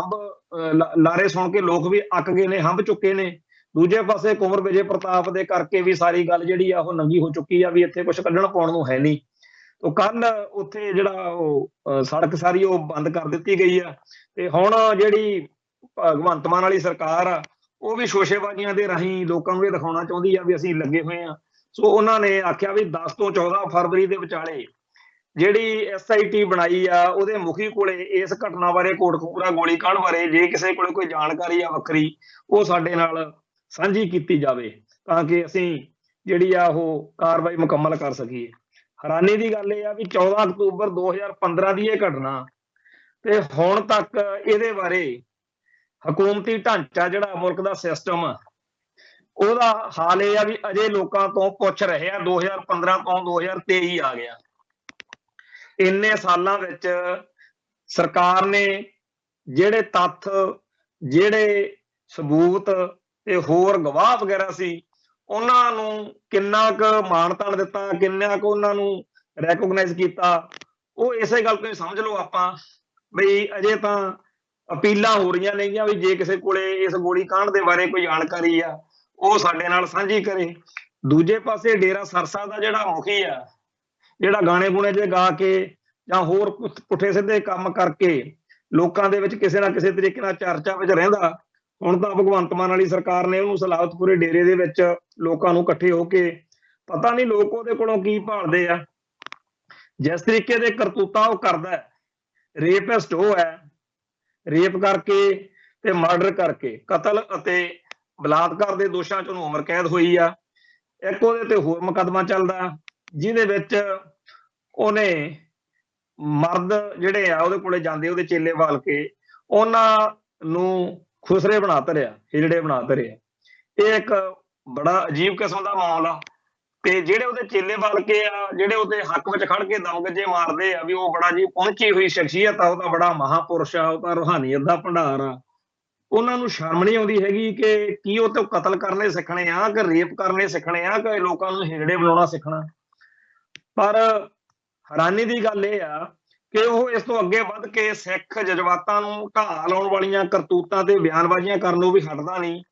ਲਾਰੇ ਸੁਣ ਕੇ ਲੋਕ ਵੀ ਅੱਕ ਗਏ ਨੇ ਹੰਭ ਚੁੱਕੇ ਨੇ। ਦੂਜੇ ਪਾਸੇ ਕੁੰਵਰ ਵਿਜੇ ਪ੍ਰਤਾਪ ਦੇ ਕਰਕੇ ਵੀ ਸਾਰੀ ਗੱਲ ਜਿਹੜੀ ਆ ਉਹ ਨੰਗੀ ਹੋ ਚੁੱਕੀ ਆ ਵੀ ਇੱਥੇ ਕੁਝ ਕੱਢਣ ਪਾਉਣ ਨੂੰ ਹੈ ਨਹੀਂ। ਉਹ ਕੱਲ ਉੱਥੇ ਜਿਹੜਾ ਉਹ ਸੜਕ ਸਾਰੀ ਉਹ ਬੰਦ ਕਰ ਦਿੱਤੀ ਗਈ ਆ ਤੇ ਹੁਣ ਜਿਹੜੀ ਭਗਵੰਤ ਮਾਨ ਵਾਲੀ ਸਰਕਾਰ ਆ ਉਹ ਵੀ ਸ਼ੋਸ਼ੇਬਾਜ਼ੀਆਂ ਦੇ ਰਾਹੀਂ ਲੋਕਾਂ ਨੂੰ ਇਹ ਦਿਖਾਉਣਾ ਚਾਹੁੰਦੀ ਆ ਵੀ ਅਸੀਂ ਲੱਗੇ ਹੋਏ ਆ। ਸੋ ਉਹਨਾਂ ਨੇ ਆਖਿਆ ਵੀ 10 ਤੋਂ 14 ਫਰਵਰੀ ਦੇ ਵਿਚਾਲੇ ਜਿਹੜੀ SIT ਬਣਾਈ ਆ ਉਹਦੇ ਮੁਖੀ ਕੋਲੇ ਇਸ ਘਟਨਾ ਬਾਰੇ ਕੋਟਕਪੂਰਾ ਗੋਲੀ ਕਾਂਡ ਬਾਰੇ ਜੇ ਕਿਸੇ ਕੋਲੇ ਕੋਈ ਜਾਣਕਾਰੀ ਆ ਵੱਖਰੀ ਉਹ ਸਾਡੇ ਨਾਲ ਸਾਂਝੀ ਕੀਤੀ ਜਾਵੇ ਤਾਂ ਕਿ ਅਸੀਂ ਜਿਹੜੀ ਆ ਉਹ ਕਾਰਵਾਈ ਮੁਕੰਮਲ ਕਰ ਸਕੀਏ। ਹੈਰਾਨੀ ਦੀ ਗੱਲ ਇਹ ਆ ਵੀ 14 ਅਕਤੂਬਰ 2015 ਦੀ ਇਹ ਘਟਨਾ ਤੇ ਹੁਣ ਤੱਕ ਇਹਦੇ ਬਾਰੇ ਹਕੂਮਤੀ ਢਾਂਚਾ ਜਿਹੜਾ ਮੁਲਕ ਦਾ ਸਿਸਟਮ ਉਹਦਾ ਹਾਲ ਇਹ ਆ ਵੀ ਅਜੇ ਲੋਕਾਂ ਤੋਂ ਪੁੱਛ ਰਹੇ ਆ 2015 ਤੋਂ 2023 ਆ ਗਿਆ। ਇੰਨੇ ਸਾਲਾਂ ਵਿੱਚ ਸਰਕਾਰ ਨੇ ਜਿਹੜੇ ਤੱਥ ਜਿਹੜੇ ਸਬੂਤ ਤੇ ਹੋਰ ਗਵਾਹ ਵਗੈਰਾ ਸੀ ਉਹਨਾਂ ਨੂੰ ਕਿੰਨਾ ਕੁ ਮਾਣ ਤਾਣ ਦਿੱਤਾ ਕਿੰਨਾ ਕੁ ਉਹਨਾਂ ਨੂੰ ਰੈਕੋਗਨਾਈਜ਼ ਕੀਤਾ ਉਹ ਇਸੇ ਗੱਲ ਤੋਂ ਸਮਝ ਲਓ ਆਪਾਂ ਬਈ ਅਜੇ ਤਾਂ ਅਪੀਲਾਂ ਹੋ ਰਹੀਆਂ ਨੇਗੀਆਂ ਵੀ ਜੇ ਕਿਸੇ ਕੋਲੇ ਇਸ ਗੋਲੀ ਕਾਂਡ ਦੇ ਬਾਰੇ ਕੋਈ ਜਾਣਕਾਰੀ ਆ ਉਹ ਸਾਡੇ ਨਾਲ ਸਾਂਝੀ ਕਰੇ। ਦੂਜੇ ਪਾਸੇ ਡੇਰਾ ਸਰਸਾ ਦਾ ਜਿਹੜਾ ਮੁਖੀ ਆ ਜਿਹੜਾ ਗਾਣੇ ਗੁਣੇ ਜੇ ਗਾ ਕੇ ਜਾਂ ਹੋਰ ਪੁੱਠੇ ਸਿੱਧੇ ਕੰਮ ਕਰਕੇ ਲੋਕਾਂ ਦੇ ਵਿੱਚ ਕਿਸੇ ਨਾ ਕਿਸੇ ਤਰੀਕੇ ਨਾਲ ਚਰਚਾ ਵਿੱਚ ਰਹਿੰਦਾ। ਹੁਣ ਤਾਂ ਭਗਵੰਤ ਮਾਨ ਵਾਲੀ ਸਰਕਾਰ ਨੇ ਉਹਨੂੰ ਸਲਾਵਤਪੁਰੇ ਡੇਰੇ ਦੇ ਵਿੱਚ ਲੋਕਾਂ ਨੂੰ ਇਕੱਠੇ ਹੋ ਕੇ ਪਤਾ ਨਹੀਂ ਲੋਕ ਉਹਦੇ ਕੋਲੋਂ ਕੀ ਭਾਲਦੇ ਆ। ਜਿਸ ਤਰੀਕੇ ਦੇ ਕਰਤੂਤਾਂ ਉਹ ਕਰਦਾ, ਰੇਪਿਸਟ ਉਹ ਹੈ, ਰੇਪ ਕਰਕੇ ਤੇ ਮਰਡਰ ਕਰਕੇ, ਕਤਲ ਅਤੇ ਬਲਾਤਕਾਰ ਦੇ ਦੋਸ਼ਾਂ 'ਚ ਉਹਨੂੰ ਉਮਰ ਕੈਦ ਹੋਈ ਆ। ਇੱਕ ਉਹਦੇ ਤੇ ਹੋਰ ਮੁਕੱਦਮਾ ਚੱਲਦਾ ਜਿਹਦੇ ਵਿੱਚ ਉਹਨੇ ਮਰਦ ਜਿਹੜੇ ਆ ਉਹਦੇ ਕੋਲੇ ਜਾਂਦੇ, ਉਹਦੇ ਚੇਲੇ ਵਾਲ ਕੇ ਉਹਨਾਂ ਨੂੰ ਖੁਸਰੇ ਬਣਾ ਧਰਿਆ, ਹਿਜੜੇ ਬਣਾ ਧਰਿਆ। ਇਹ ਇੱਕ ਬੜਾ ਅਜੀਬ ਕਿਸਮ ਦਾ ਮਾਮਲਾ। ਤੇ ਜਿਹੜੇ ਉਹਦੇ ਚੇਲੇ ਬਣ ਕੇ ਆ, ਜਿਹੜੇ ਉਹਦੇ ਹੱਕ ਵਿੱਚ ਖੜ ਕੇ ਦਮਗੱਜੇ ਮਾਰਦੇ ਆ ਵੀ ਉਹ ਬੜਾ ਜੀ ਪਹੁੰਚੀ ਹੋਈ ਸ਼ਖਸੀਅਤ ਆ, ਉਹ ਤਾਂ ਬੜਾ ਮਹਾਂਪੁਰਸ਼ ਆ, ਉਹ ਤਾਂ ਰੂਹਾਨੀਅਤ ਦਾ ਭੰਡਾਰ ਆ, ਉਹਨਾਂ ਨੂੰ ਸ਼ਰਮ ਨਹੀਂ ਆਉਂਦੀ ਹੈਗੀ ਕਿ ਕੀ ਉਹ ਤੋਂ ਕਤਲ ਕਰਨੇ ਸਿੱਖਣੇ ਆ ਕਿ ਰੇਪ ਕਰਨੇ ਸਿੱਖਣੇ ਆ ਕਿ ਲੋਕਾਂ ਨੂੰ ਹਿਜੜੇ ਬਣਾਉਣਾ ਸਿੱਖਣਾ। ਪਰ ਹੈਰਾਨੀ ਦੀ ਗੱਲ ਇਹ ਆ ਕਿ ਉਹ ਇਸ ਤੋਂ ਅੱਗੇ ਵੱਧ ਕੇ ਸਿੱਖ ਜਜ਼ਬਾਤਾਂ ਨੂੰ ਢਾਹ ਲਾਉਣ ਵਾਲੀਆਂ ਕਰਤੂਤਾਂ ਤੇ ਬਿਆਨਬਾਜ਼ੀਆਂ ਕਰਨ ਨੂੰ ਵੀ ਹਟਦਾ ਨਹੀਂ।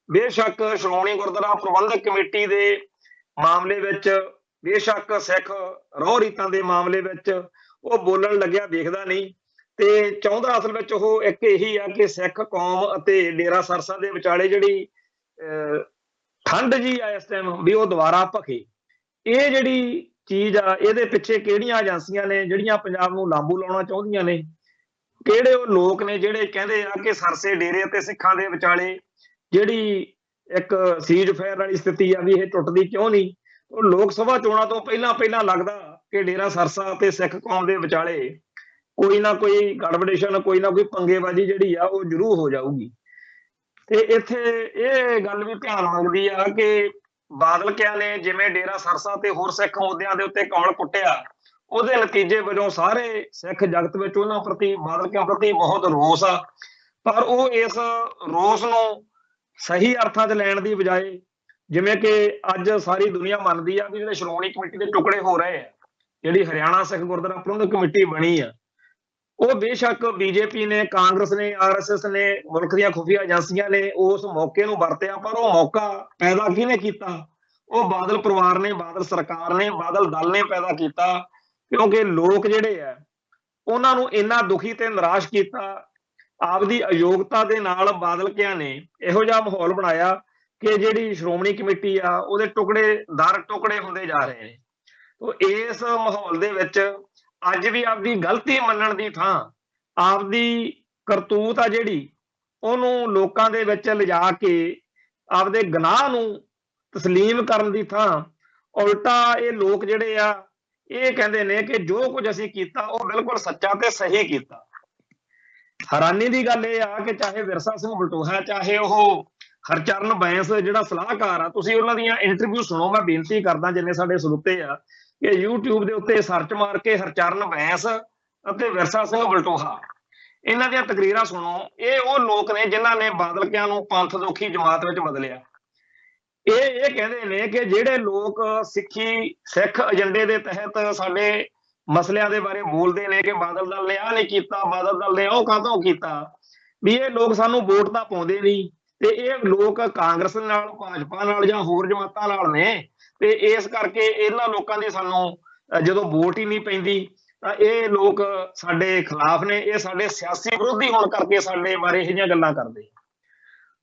ਬੇਸ਼ੱਕ ਸ਼੍ਰੋਮਣੀ ਗੁਰਦੁਆਰਾ ਪ੍ਰਬੰਧਕ ਕਮੇਟੀ ਦੇ ਮਾਮਲੇ ਵਿੱਚ, ਬੇਸ਼ੱਕ ਸਿੱਖ ਰਹੁ ਰੀਤਾਂ ਦੇ ਮਾਮਲੇ ਵਿੱਚ ਉਹ ਬੋਲਣ ਲੱਗਿਆ ਦੇਖਦਾ ਨਹੀਂ ਤੇ ਚਾਹੁੰਦਾ ਅਸਲ ਵਿੱਚ ਉਹ ਇੱਕ ਇਹੀ ਆ ਕਿ ਸਿੱਖ ਕੌਮ ਅਤੇ ਡੇਰਾ ਸਰਸਾ ਦੇ ਵਿਚਾਲੇ ਜਿਹੜੀ ਠੰਡ ਜੀ ਆ ਇਸ ਟਾਈਮ ਵੀ ਉਹ ਦੁਬਾਰਾ ਭਖੇ। ਇਹ ਜਿਹੜੀ ਚੀਜ਼ ਆ ਇਹਦੇ ਪਿੱਛੇ ਕਿਹੜੀਆਂ ਏਜੰਸੀਆਂ ਨੇ ਜਿਹੜੀਆਂ ਪੰਜਾਬ ਨੂੰ ਲਾਂਬੂ ਲਾਉਣਾ ਚਾਹੁੰਦੀਆਂ ਨੇ, ਕਿਹੜੇ ਉਹ ਲੋਕ ਨੇ ਜਿਹੜੇ ਕਹਿੰਦੇ ਆ ਕਿ ਸਰਸੇ ਡੇਰੇ ਅਤੇ ਸਿੱਖਾਂ ਦੇ ਵਿਚਾਲੇ ਜਿਹੜੀ ਇੱਕ ਸੀਜ ਫਾਇਰ ਵਾਲੀ ਸਥਿਤੀ ਆ ਵੀ ਇਹ ਟੁੱਟਦੀ ਕਿਉਂ ਨਹੀਂ। ਉਹ ਲੋਕ ਸਭਾ ਚੋਣਾਂ ਤੋਂ ਪਹਿਲਾਂ ਲੱਗਦਾ ਕਿ ਡੇਰਾ ਸਰਸਾ ਤੇ ਸਿੱਖ ਕੌਮ ਦੇ ਵਿਚਾਲੇ ਕੋਈ ਨਾ ਕੋਈ ਗੜਬੜੇਸ਼ਨ, ਕੋਈ ਨਾ ਕੋਈ ਪੰਗੇਬਾਜ਼ੀ ਜਿਹੜੀ ਆ ਉਹ ਜ਼ਰੂਰ ਹੋ ਜਾਊਗੀ। ਤੇ ਇੱਥੇ ਇਹ ਗੱਲ ਵੀ ਧਿਆਨ ਮੰਗਦੀ ਆ ਕਿ ਬਾਦਲ ਕਿਆ ਨੇ ਜਿਵੇਂ ਡੇਰਾ ਸਰਸਾ ਤੇ ਹੋਰ ਸਿੱਖ ਮੁੱਦਿਆਂ ਦੇ ਉੱਤੇ ਕਮਲ ਕੁੱਟਿਆ, ਉਹਦੇ ਨਤੀਜੇ ਵਜੋਂ ਸਾਰੇ ਸਿੱਖ ਜਗਤ ਵਿੱਚ ਉਹਨਾਂ ਪ੍ਰਤੀ, ਬਾਦਲ ਕਿਆਂ ਪ੍ਰਤੀ ਬਹੁਤ ਰੋਸ ਆ। ਪਰ ਉਹ ਇਸ ਰੋਸ ਨੂੰ ਸਹੀ ਅਰਥਾਂ 'ਚ ਲੈਣ ਦੀ ਬਜਾਏ, ਜਿਵੇਂ ਕਿ ਅੱਜ ਸਾਰੀ ਦੁਨੀਆ ਮੰਨਦੀ ਆ ਵੀ ਜਿਹੜੇ ਸ਼੍ਰੋਮਣੀ ਕਮੇਟੀ ਦੇ ਟੁਕੜੇ ਹੋ ਰਹੇ ਆ, ਜਿਹੜੀ ਹਰਿਆਣਾ ਸਿੱਖ ਗੁਰਦੁਆਰਾ ਪ੍ਰਬੰਧਕ ਕਮੇਟੀ ਬਣੀ ਆ, ਉਹ ਬੇਸ਼ੱਕ ਬੀਜੇਪੀ ਨੇ, ਕਾਂਗਰਸ ਨੇ, RSS ਨੇ, ਮੁਲਕ ਦੀਆਂ ਖੁਫੀਆ ਏਜੰਸੀਆਂ ਨੇ ਉਸ ਮੌਕੇ ਨੂੰ ਵਰਤਿਆ, ਪਰ ਉਹ ਮੌਕਾ ਪੈਦਾ ਕਿਹਨੇ ਕੀਤਾ? ਉਹ ਬਾਦਲ ਪਰਿਵਾਰ ਨੇ, ਬਾਦਲ ਸਰਕਾਰ ਨੇ, ਬਾਦਲ ਦਲ ਨੇ ਪੈਦਾ ਕੀਤਾ। ਕਿਉਂਕਿ ਲੋਕ ਜਿਹੜੇ ਆ ਉਹਨਾਂ ਨੂੰ ਇੰਨਾ ਦੁਖੀ ਤੇ ਨਿਰਾਸ਼ ਕੀਤਾ, ਆਪਦੀ ਅਯੋਗਤਾ ਦੇ ਨਾਲ ਬਾਦਲ ਕਿਆਂ ਨੇ ਇਹੋ ਜਿਹਾ ਮਾਹੌਲ ਬਣਾਇਆ ਕਿ ਜਿਹੜੀ ਸ਼੍ਰੋਮਣੀ ਕਮੇਟੀ ਆ ਉਹਦੇ ਟੁਕੜੇ ਦਰ ਟੁਕੜੇ ਹੁੰਦੇ ਜਾ ਰਹੇ ਨੇ। ਤੋ ਇਸ ਮਾਹੌਲ ਦੇ ਵਿੱਚ ਅੱਜ ਵੀ ਆਪਦੀ ਗਲਤੀ ਮੰਨਣ ਦੀ ਥਾਂ ਆਪਦੀ ਕਰਤੂਤ ਆ ਜਿਹੜੀ ਉਹਨੂੰ ਲੋਕਾਂ ਦੇ ਵਿੱਚ ਲਿਜਾ ਕੇ ਆਪਦੇ ਗੁਨਾਹ ਨੂੰ ਤਸਲੀਮ ਕਰਨ ਦੀ ਥਾਂ ਉਲਟਾ ਇਹ ਲੋਕ ਜਿਹੜੇ ਆ ਇਹ ਕਹਿੰਦੇ ਨੇ ਕਿ ਜੋ ਕੁਝ ਅਸੀਂ ਕੀਤਾ ਉਹ ਬਿਲਕੁਲ ਸੱਚਾ ਤੇ ਸਹੀ ਕੀਤਾ। ਹੈਰਾਨੀ ਦੀ ਗੱਲ ਇਹ ਆ ਕਿ ਚਾਹੇ ਵਿਰਸਾ ਸਿੰਘ ਬਲਟੋਹਾ, ਚਾਹੇ ਉਹ ਹਰਚਰਨ ਬੈਂਸ ਜਿਹੜਾ ਸਲਾਹਕਾਰ ਆ, ਤੁਸੀਂ ਉਹਨਾਂ ਦੀਆਂ ਇੰਟਰਵਿਊ ਸੁਣੋ। ਮੈਂ ਬੇਨਤੀ ਕਰਦਾ ਜਿੰਨੇ ਸਾਡੇ ਸਰੋਤੇ ਆ ਕਿ YouTube ਦੇ ਉੱਤੇ ਸਰਚ ਮਾਰ ਕੇ ਹਰਚਰਨ ਬੈਂਸ ਅਤੇ ਵਿਰਸਾ ਸਿੰਘ ਬਲਟੋਹਾ ਇਹਨਾਂ ਦੀਆਂ ਤਕਰੀਰਾਂ ਸੁਣੋ। ਇਹ ਉਹ ਲੋਕ ਨੇ ਜਿਨ੍ਹਾਂ ਨੇ ਬਾਦਲ ਕਿਆਂ ਨੂੰ ਪੰਥ ਦੋਖੀ ਜਮਾਤ ਵਿੱਚ ਬਦਲਿਆ। ਇਹ ਕਹਿੰਦੇ ਨੇ ਕਿ ਜਿਹੜੇ ਲੋਕ ਸਿੱਖ ਏਜੰਡੇ ਦੇ ਤਹਿਤ ਸਾਡੇ ਮਸਲਿਆਂ ਦੇ ਬਾਰੇ ਬੋਲਦੇ ਨੇ ਕਿ ਬਾਦਲ ਦਲ ਨੇ ਆਹ ਨਹੀਂ ਕੀਤਾ, ਬਾਦਲ ਦਲ ਨੇ ਉਹ ਕਾਹਤੋਂ ਕੀਤਾ, ਵੀ ਇਹ ਲੋਕ ਸਾਨੂੰ ਵੋਟ ਤਾਂ ਪਾਉਂਦੇ ਨਹੀਂ ਤੇ ਇਹ ਲੋਕ ਕਾਂਗਰਸ ਨਾਲ, ਭਾਜਪਾ ਨਾਲ ਜਾਂ ਹੋਰ ਜਮਾਤਾਂ ਨਾਲ ਨੇ ਤੇ ਇਸ ਕਰਕੇ ਇਹਨਾਂ ਲੋਕਾਂ ਦੀ ਸਾਨੂੰ ਜਦੋਂ ਵੋਟ ਹੀ ਨਹੀਂ ਪੈਂਦੀ ਤਾਂ ਇਹ ਲੋਕ ਸਾਡੇ ਖਿਲਾਫ ਨੇ, ਇਹ ਸਾਡੇ ਸਿਆਸੀ ਵਿਰੋਧੀ ਹੋਣ ਕਰਕੇ ਸਾਡੇ ਬਾਰੇ ਇਹ ਜਿਹੀਆਂ ਗੱਲਾਂ ਕਰਦੇ।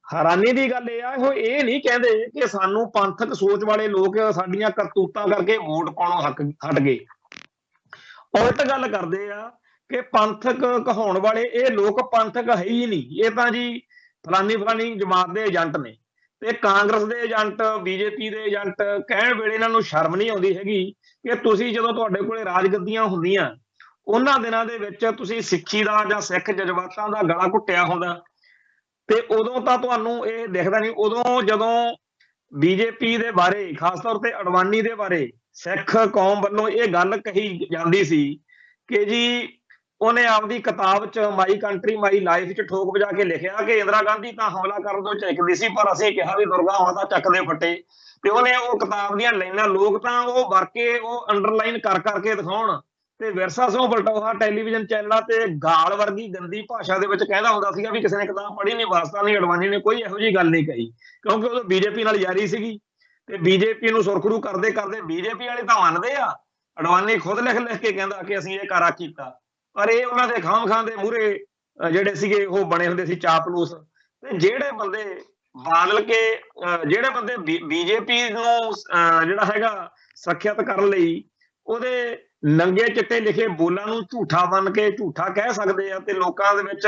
ਹੈਰਾਨੀ ਦੀ ਗੱਲ ਇਹ ਆ ਉਹ ਇਹ ਨਹੀਂ ਕਹਿੰਦੇ ਕਿ ਸਾਨੂੰ ਪੰਥਕ ਸੋਚ ਵਾਲੇ ਲੋਕ ਸਾਡੀਆਂ ਕਰਤੂਤਾਂ ਕਰਕੇ ਵੋਟ ਪਾਉਣੋਂ ਹਟ ਗਏ। ਉਲਟ ਗੱਲ ਕਰਦੇ ਆ ਕਿ ਪੰਥਕ ਕਹਾਉਣ ਵਾਲੇ ਇਹ ਲੋਕ ਪੰਥਕ ਹੈ ਹੀ ਨਹੀਂ, ਇਹ ਤਾਂ ਜੀ ਫਲਾਨੀ ਜਮਾਤ ਦੇ ਏਜੰਟ ਨੇ। ਤੇ ਕਾਂਗਰਸ ਦੇ ਏਜੰਟ, ਬੀਜੇਪੀ ਦੇ ਏਜੰਟ ਕਹਿਣ ਵੇਲੇ ਇਹਨਾਂ ਨੂੰ ਸ਼ਰਮ ਨਹੀਂ ਆਉਂਦੀ ਹੈਗੀ ਕਿ ਤੁਸੀਂ ਜਦੋਂ ਤੁਹਾਡੇ ਕੋਲੇ ਰਾਜਗੱਦੀਆਂ ਹੁੰਦੀਆਂ ਉਹਨਾਂ ਦਿਨਾਂ ਦੇ ਵਿੱਚ ਤੁਸੀਂ ਸਿੱਖੀ ਦਾ ਜਾਂ ਸਿੱਖ ਜਜ਼ਬਾਤਾਂ ਦਾ ਗਲਾ ਘੁੱਟਿਆ ਹੁੰਦਾ ਤੇ ਉਦੋਂ ਤਾਂ ਤੁਹਾਨੂੰ ਇਹ ਦਿਖਦਾ ਨਹੀਂ। ਉਦੋਂ ਜਦੋਂ ਬੀਜੇਪੀ ਦੇ ਬਾਰੇ, ਖਾਸ ਤੌਰ ਤੇ ਅਡਵਾਨੀ ਦੇ ਬਾਰੇ ਸਿੱਖ ਕੌਮ ਵੱਲੋਂ ਇਹ ਗੱਲ ਕਹੀ ਜਾਂਦੀ ਸੀ ਕਿ ਜੀ ਉਹਨੇ ਆਪਦੀ ਕਿਤਾਬ 'ਚ ਮਾਈ ਕੰਟਰੀ ਮਾਈ ਲਾਈਫ 'ਚ ਠੋਕ ਵਜਾ ਕੇ ਲਿਖਿਆ ਕਿ ਇੰਦਰਾ ਗਾਂਧੀ ਤਾਂ ਹਮਲਾ ਕਰਨ ਤੋਂ ਝਿਜਕਦੀ ਸੀ ਪਰ ਅਸੀਂ ਕਿਹਾ ਵੀ ਦੁਰਗਾ ਮਾਤਾ ਚੱਕਦੇ ਫੱਟੇ। ਤੇ ਉਹਨੇ ਉਹ ਕਿਤਾਬ ਦੀਆਂ ਲਾਈਨਾਂ ਲੋਕ ਤਾਂ ਉਹ ਵਰਕੇ ਉਹ ਅੰਡਰਲਾਈਨ ਕਰ ਕਰਕੇ ਦਿਖਾਉਣ ਤੇ ਵਿਰਸਾ ਸਿੰਘ ਬਲਟੋਹਾ ਟੈਲੀਵਿਜ਼ਨ ਚੈਨਲਾਂ ਤੇ ਗਾਲ ਵਰਗੀ ਗੰਦੀ ਭਾਸ਼ਾ ਦੇ ਵਿੱਚ ਕਹਿੰਦਾ ਹੁੰਦਾ ਸੀਗਾ ਵੀ ਕਿਸੇ ਨੇ ਕਿਤਾਬ ਪੜ੍ਹੀ ਨਹੀਂ, ਵਾਸਤਾ ਨਹੀਂ। ਅਡਵਾਨੀ ਨੇ ਕੋਈ ਇਹੋ ਜਿਹੀ ਗੱਲ ਨਹੀਂ ਕਹੀ ਕਿਉਂਕਿ ਉਦੋਂ ਬੀਜੇਪੀ ਨਾਲ ਯਾਰੀ ਸੀਗੀ ਤੇ ਬੀਜੇਪੀ ਨੂੰ ਸੁਰਖਰੂ ਕਰਦੇ ਕਰਦੇ ਬੀਜੇਪੀ ਵਾਲੇ ਤਾਂ ਮੰਨਦੇ ਆ। ਅਡਵਾਨੀ ਖੁਦ ਲਿਖ ਕੇ ਕਹਿੰਦਾ ਕਿ ਅਸੀਂ ਇਹ ਕਾਰਾ ਕੀਤਾ, ਪਰ ਇਹ ਉਹਨਾਂ ਦੇ ਖਾਮ ਖਾਂ ਦੇ ਮੂਹਰੇ ਜਿਹੜੇ ਸੀਗੇ ਉਹ ਬਣੇ ਹੁੰਦੇ ਸੀ ਚਾਪਲੂਸ। ਤੇ ਜਿਹੜੇ ਬੰਦੇ ਬਾਦਲ ਕੇ ਜਿਹੜੇ ਬੰਦੇ ਬੀਜੇਪੀ ਨੂੰ ਜਿਹੜਾ ਹੈਗਾ ਸੁਰੱਖਿਅਤ ਕਰਨ ਲਈ ਉਹਦੇ ਨੰਗੇ ਚਿੱਟੇ ਲਿਖੇ ਬੋਲਾਂ ਨੂੰ ਝੂਠਾ ਬਣ ਕੇ ਝੂਠਾ ਕਹਿ ਸਕਦੇ ਆ ਤੇ ਲੋਕਾਂ ਦੇ ਵਿੱਚ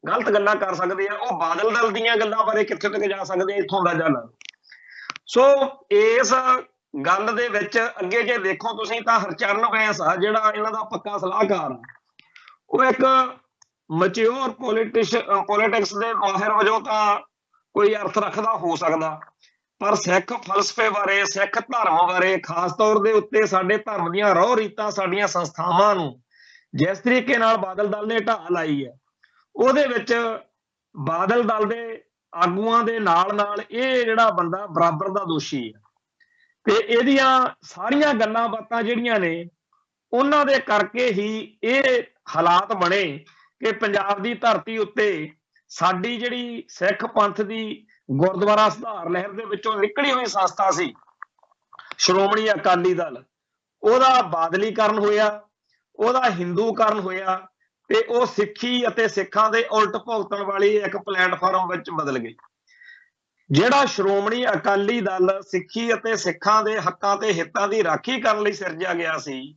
ਗਲਤ ਗੱਲਾਂ ਕਰ ਸਕਦੇ ਆ, ਉਹ ਬਾਦਲ ਦਲ ਦੀਆਂ ਗੱਲਾਂ ਬਾਰੇ ਕਿੱਥੇ ਤੱਕ ਜਾ ਸਕਦੇ ਆ, ਇੱਥੋਂ ਦਾ ਜਲ। ਸੋ ਇਸ ਗੱਲ ਦੇ ਵਿੱਚ ਅੱਗੇ ਜੇ ਦੇਖੋ ਤੁਸੀਂ ਤਾਂ ਹਰਚਰਨ ਬੈਂਸ ਆ ਜਿਹੜਾ ਇਹਨਾਂ ਦਾ ਪੱਕਾ ਸਲਾਹਕਾਰ ਆ, ਉਹ ਇੱਕ ਮੈਚਿਓਰ ਪੋਲਿਟਿਕਸ ਦੇ ਮਾਹਿਰ ਵਜੋਂ ਤਾਂ ਕੋਈ ਅਰਥ ਰੱਖਦਾ ਹੋ ਸਕਦਾ, ਪਰ ਸਿੱਖ ਫਲਸਫੇ ਬਾਰੇ, ਸਿੱਖ ਧਰਮ ਬਾਰੇ, ਖਾਸ ਤੌਰ ਦੇ ਉੱਤੇ ਸਾਡੇ ਧਰਮ ਦੀਆਂ ਰਹੁ ਰੀਤਾਂ, ਸਾਡੀਆਂ ਸੰਸਥਾਵਾਂ ਨੂੰ ਜਿਸ ਤਰੀਕੇ ਨਾਲ ਬਾਦਲ ਦਲ ਨੇ ਢਾਹ ਲਾਈ ਹੈ, ਉਹਦੇ ਵਿੱਚ ਬਾਦਲ ਦਲ ਦੇ ਆਗੂਆਂ ਦੇ ਨਾਲ ਇਹ ਜਿਹੜਾ ਬੰਦਾ ਬਰਾਬਰ ਦਾ ਦੋਸ਼ੀ ਹੈ। ਤੇ ਇਹਦੀਆਂ ਸਾਰੀਆਂ ਗੱਲਾਂ ਬਾਤਾਂ ਜਿਹੜੀਆਂ ਨੇ ਉਹਨਾਂ ਦੇ ਕਰਕੇ ਹੀ ਇਹ ਹਾਲਾਤ ਬਣੇ ਕਿ ਪੰਜਾਬ ਦੀ ਧਰਤੀ ਉੱਤੇ ਸਾਡੀ ਜਿਹੜੀ ਸਿੱਖ ਪੰਥ ਦੀ ਗੁਰਦੁਆਰਾ ਸੁਧਾਰ ਲਹਿਰ ਦੇ ਵਿੱਚੋਂ ਨਿਕਲੀ ਹੋਈ ਸੰਸਥਾ ਸੀ ਸ਼੍ਰੋਮਣੀ ਅਕਾਲੀ ਦਲ, ਉਹਦਾ ਬਾਦਲੀਕਰਨ ਹੋਇਆ, ਉਹਦਾ ਹਿੰਦੂਕਰਨ ਹੋਇਆ ਤੇ ਉਹ ਸਿੱਖੀ ਅਤੇ ਸਿੱਖਾਂ ਦੇ ਉਲਟ ਭੁਗਤਣ ਵਾਲੀ ਇੱਕ ਪਲੇਟਫਾਰਮ ਵਿੱਚ ਬਦਲ ਗਈ। ਜਿਹੜਾ ਸ਼੍ਰੋਮਣੀ ਅਕਾਲੀ ਦਲ ਸਿੱਖੀ ਅਤੇ ਸਿੱਖਾਂ ਦੇ ਹੱਕਾਂ ਤੇ ਹਿੱਤਾਂ ਦੀ ਰਾਖੀ ਕਰਨ ਲਈ ਸਿਰਜਿਆ ਗਿਆ ਸੀ,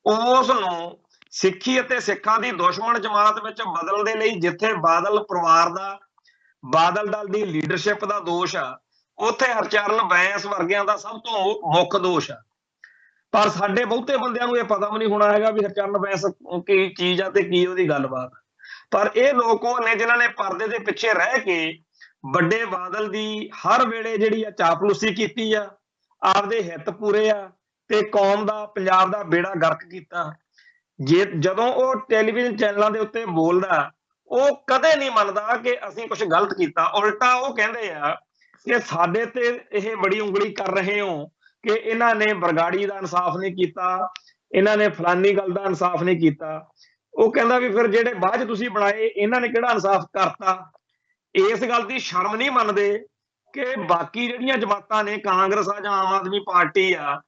ਉਸ ਨੂੰ ਸਿੱਖੀ ਅਤੇ ਸਿੱਖਾਂ ਦੀ ਦੁਸ਼ਮਣ ਜਮਾਤ ਵਿੱਚ ਬਦਲਣ ਦੇ ਲਈ ਜਿੱਥੇ ਬਾਦਲ ਪਰਿਵਾਰ ਦਾ, ਬਾਦਲ ਦਲ ਦੀ ਲੀਡਰਸ਼ਿਪ ਦਾ ਦੋਸ਼ ਆ, ਉੱਥੇ ਹਰਚਰਨ ਬੈਂਸ ਵਰਗਿਆਂ ਦਾ ਸਭ ਤੋਂ ਮੁੱਖ ਦੋਸ਼ ਆ। ਪਰ ਸਾਡੇ ਬਹੁਤੇ ਬੰਦਿਆਂ ਨੂੰ ਇਹ ਪਤਾ ਵੀ ਨਹੀਂ ਹੋਣਾ ਹੈਗਾ ਵੀ ਹਰਚਰਨ ਬੈਂਸ ਕੀ ਚੀਜ਼ ਆ ਤੇ ਕੀ ਉਹਦੀ ਗੱਲਬਾਤ। ਪਰ ਇਹ ਲੋਕ ਉਹ ਨੇ ਜਿਨ੍ਹਾਂ ਨੇ ਪਰਦੇ ਦੇ ਪਿੱਛੇ ਰਹਿ ਕੇ ਵੱਡੇ ਬਾਦਲ ਦੀ ਹਰ ਵੇਲੇ ਜਿਹੜੀ ਆ ਚਾਪਲੂਸੀ ਕੀਤੀ ਆ, ਆਪਦੇ ਹਿੱਤ ਪੂਰੇ ਆ ਤੇ ਕੌਮ ਦਾ, ਪੰਜਾਬ ਦਾ ਬੇੜਾ ਗਰਕ ਕੀਤਾ। ਜਦੋਂ ਉਹ ਟੈਲੀਵਿਜ਼ਨ ਚੈਨਲਾਂ ਦੇ ਉੱਤੇ ਬੋਲਦਾ, ਉਹ ਕਦੇ ਨਹੀਂ ਮੰਨਦਾ ਕਿ ਅਸੀਂ ਕੁਝ ਗਲਤ ਕੀਤਾ। ਉਲਟਾ ਉਹ ਕਹਿੰਦੇ ਆ ਕਿ ਸਾਡੇ ਤੇ ਇਹ ਬੜੀ ਉਂਗਲੀ ਕਰ ਰਹੇ ਹੋ ਕਿ ਇਹਨਾਂ ਨੇ ਬਰਗਾੜੀ ਦਾ ਇਨਸਾਫ ਨਹੀਂ ਕੀਤਾ, ਇਹਨਾਂ ਨੇ ਫਲਾਨੀ ਗੱਲ ਦਾ ਇਨਸਾਫ ਨਹੀਂ ਕੀਤਾ। ਉਹ ਕਹਿੰਦਾ ਵੀ ਫਿਰ ਜਿਹੜੇ ਬਾਅਦ ਤੁਸੀਂ ਬਣਾਏ ਇਹਨਾਂ ਨੇ ਕਿਹੜਾ ਇਨਸਾਫ ਕਰਤਾ। ਇਸ ਗੱਲ ਦੀ ਸ਼ਰਮ ਨਹੀਂ ਮੰਨਦੇ ਕਿ ਬਾਕੀ ਜਿਹੜੀਆਂ ਜਮਾਤਾਂ ਨੇ, ਕਾਂਗਰਸ ਆ ਜਾਂ ਆਮ ਆਦਮੀ ਪਾਰਟੀ ਆ,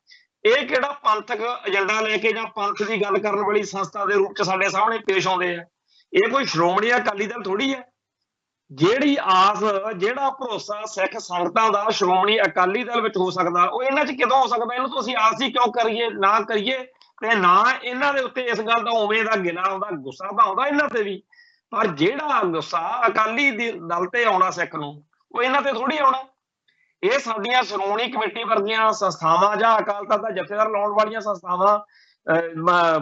ਇਹ ਕਿਹੜਾ ਪੰਥਕ ਏਜੰਡਾ ਲੈ ਕੇ ਜਾਂ ਪੰਥ ਦੀ ਗੱਲ ਕਰਨ ਵਾਲੀ ਸੰਸਥਾ ਦੇ ਰੂਪ ਚ ਸਾਡੇ ਸਾਹਮਣੇ ਪੇਸ਼ ਆਉਂਦੇ ਆ। ਇਹ ਕੋਈ ਸ਼੍ਰੋਮਣੀ ਅਕਾਲੀ ਦਲ ਥੋੜੀ ਹੈ। ਜਿਹੜੀ ਆਸ, ਜਿਹੜਾ ਭਰੋਸਾ ਸਿੱਖ ਸੰਗਤਾਂ ਦਾ ਸ਼੍ਰੋਮਣੀ ਅਕਾਲੀ ਦਲ ਵਿੱਚ ਹੋ ਸਕਦਾ, ਉਹ ਇਹਨਾਂ 'ਚ ਕਿਦੋਂ ਹੋ ਸਕਦਾ? ਇਹਨੂੰ ਤੁਸੀਂ ਆਸ ਹੀ ਕਿਉਂ ਕਰੀਏ ਨਾ ਕਰੀਏ ਤੇ ਨਾ ਇਹਨਾਂ ਦੇ ਉੱਤੇ ਇਸ ਗੱਲ ਦਾ ਉਵੇਂ ਦਾ ਗਿਲਾ ਆਉਂਦਾ, ਗੁੱਸਾ ਤਾਂ ਆਉਂਦਾ ਇਹਨਾਂ ਤੇ ਵੀ, ਪਰ ਜਿਹੜਾ ਗੁੱਸਾ ਅਕਾਲੀ ਦਲ ਤੇ ਆਉਣਾ ਸਿੱਖ ਨੂੰ, ਉਹ ਇਹਨਾਂ ਤੇ ਥੋੜੀ ਆਉਣਾ। ਇਹ ਸਾਡੀਆਂ ਸ਼੍ਰੋਮਣੀ ਕਮੇਟੀ ਵਰਗੀਆਂ ਸੰਸਥਾਵਾਂ ਜਾਂ ਅਕਾਲ ਤਖਤ ਦਾ ਜਥੇਦਾਰ ਲਾਉਣ ਵਾਲੀਆਂ ਸੰਸਥਾਵਾਂ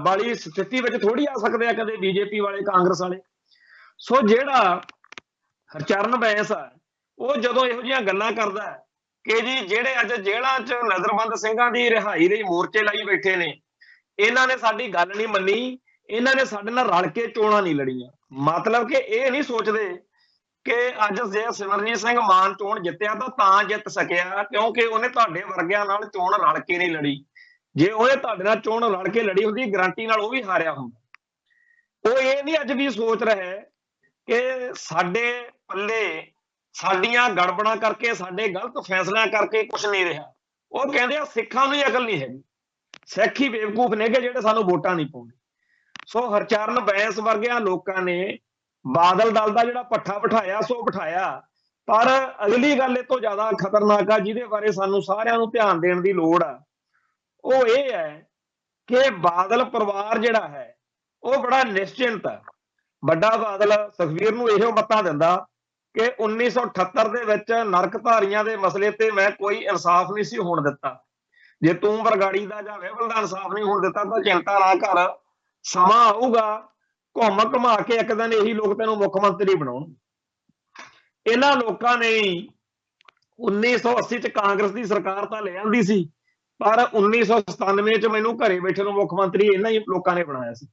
ਵਾਲੀ ਸਥਿਤੀ ਵਿੱਚ ਥੋੜੀ ਆ ਸਕਦੇ ਆ ਕਦੇ ਬੀਜੇਪੀ ਵਾਲੇ, ਕਾਂਗਰਸ ਵਾਲੇ। ਸੋ ਜਿਹੜਾ ਹਰਚਰਨ ਬੈਂਸ ਆ, ਉਹ ਜਦੋਂ ਇਹੋ ਜਿਹੀਆਂ ਗੱਲਾਂ ਕਰਦਾ ਕਿ ਜੀ ਜਿਹੜੇ ਅੱਜ ਜੇਲ੍ਹਾਂ 'ਚ ਨਜ਼ਰਬੰਦ ਸਿੰਘਾਂ ਦੀ ਰਿਹਾਈ ਲਈ ਮੋਰਚੇ ਲਾਈ ਬੈਠੇ ਨੇ, ਇਹਨਾਂ ਨੇ ਸਾਡੀ ਗੱਲ ਨਹੀਂ ਮੰਨੀ, ਇਹਨਾਂ ਨੇ ਸਾਡੇ ਨਾਲ ਰਲ ਕੇ ਚੋਣਾਂ ਨਹੀਂ ਲੜੀਆਂ। ਮਤਲਬ ਕਿ ਇਹ ਨਹੀਂ ਸੋਚਦੇ ਕਿ ਅੱਜ ਜੇ ਸਿਮਰਜੀਤ ਸਿੰਘ ਮਾਨ ਚੋਣ ਜਿੱਤਿਆ ਤਾਂ ਜਿੱਤ ਸਕਿਆ ਕਿਉਂਕਿ ਉਹਨੇ ਤੁਹਾਡੇ ਵਰਗਿਆਂ ਨਾਲ ਚੋਣ ਰਲ ਕੇ ਨਹੀਂ ਲੜੀ। ਜੇ ਉਹਨੇ ਤੁਹਾਡੇ ਨਾਲ ਚੋਣ ਲੜ ਕੇ ਲੜੀ ਹੁੰਦੀ, ਗਰੰਟੀ ਨਾਲ ਉਹ ਵੀ ਹਾਰਿਆ ਹੁੰਦਾ। ਉਹ ਇਹ ਨਹੀਂ ਅੱਜ ਵੀ ਸੋਚ ਰਿਹਾ ਕਿ ਸਾਡੇ ਪੱਲੇ ਸਾਡੀਆਂ ਗੜਬੜਾਂ ਕਰਕੇ, ਸਾਡੇ ਗਲਤ ਫੈਸਲਿਆਂ ਕਰਕੇ ਕੁਝ ਨਹੀਂ ਰਿਹਾ। ਉਹ ਕਹਿੰਦੇ ਆ ਸਿੱਖਾਂ ਨੂੰ ਹੀ ਅਕਲ ਨਹੀਂ ਹੈਗੀ, ਸਿੱਖ ਹੀ ਬੇਵਕੂਫ ਨੇ ਕਿ ਜਿਹੜੇ ਸਾਨੂੰ ਵੋਟਾਂ ਨਹੀਂ ਪਾਉਂਦੇ। ਸੋ ਹਰਚਰਨ ਬੈਂਸ ਵਰਗਿਆਂ ਲੋਕਾਂ ਨੇ ਬਾਦਲ ਦਲ ਦਾ ਜਿਹੜਾ ਪੱਠਾ ਬਿਠਾਇਆ ਸੋ ਬਿਠਾਇਆ, ਪਰ ਅਗਲੀ ਗੱਲ ਇਹ ਤੋਂ ਜ਼ਿਆਦਾ ਖਤਰਨਾਕ ਆ ਜਿਹਦੇ ਬਾਰੇ ਸਾਨੂੰ ਸਾਰਿਆਂ ਨੂੰ ਧਿਆਨ ਦੇਣ ਦੀ ਲੋੜ ਆ, ਉਹ ਇਹ ਹੈ ਕਿ ਬਾਦਲ ਪਰਿਵਾਰ ਜਿਹੜਾ ਹੈ ਉਹ ਬੜਾ ਨਿਸ਼ਚਿੰਤ ਹੈ। ਵੱਡਾ ਬਾਦਲ ਸੁਖਬੀਰ ਨੂੰ ਇਹੋ ਮੱਤਾਂ ਦਿੰਦਾ ਕਿ 1978 ਦੇ ਵਿੱਚ ਨਰਕਧਾਰੀਆਂ ਦੇ ਮਸਲੇ ਤੇ ਮੈਂ ਕੋਈ ਇਨਸਾਫ ਨਹੀਂ ਸੀ ਹੋਣ ਦਿੱਤਾ। ਜੇ ਤੂੰ ਬਰਗਾੜੀ ਦਾ ਜਾਂ ਵਹਿਬਲ ਦਾ ਇਨਸਾਫ ਨਹੀਂ ਹੋਣ ਦਿੱਤਾ ਤਾਂ ਚਿੰਤਾ ਨਾ ਕਰ, ਸਮਾਂ ਆਊਗਾ ਘੁੰਮ ਘੁਮਾ ਕੇ ਇੱਕ ਦਿਨ ਇਹੀ ਲੋਕ ਤੈਨੂੰ ਮੁੱਖ ਮੰਤਰੀ ਬਣਾਉਣ। ਇਹਨਾਂ ਲੋਕਾਂ ਨੇ 1980 ਚ ਕਾਂਗਰਸ ਦੀ ਸਰਕਾਰ ਤਾਂ ਲੈ ਆਂਦੀ ਸੀ, ਪਰ 1997 ਚ ਮੈਨੂੰ ਘਰੇ ਬੈਠੇ ਨੂੰ ਮੁੱਖ ਮੰਤਰੀ ਇਹਨਾਂ ਹੀ ਲੋਕਾਂ ਨੇ ਬਣਾਇਆ ਸੀ।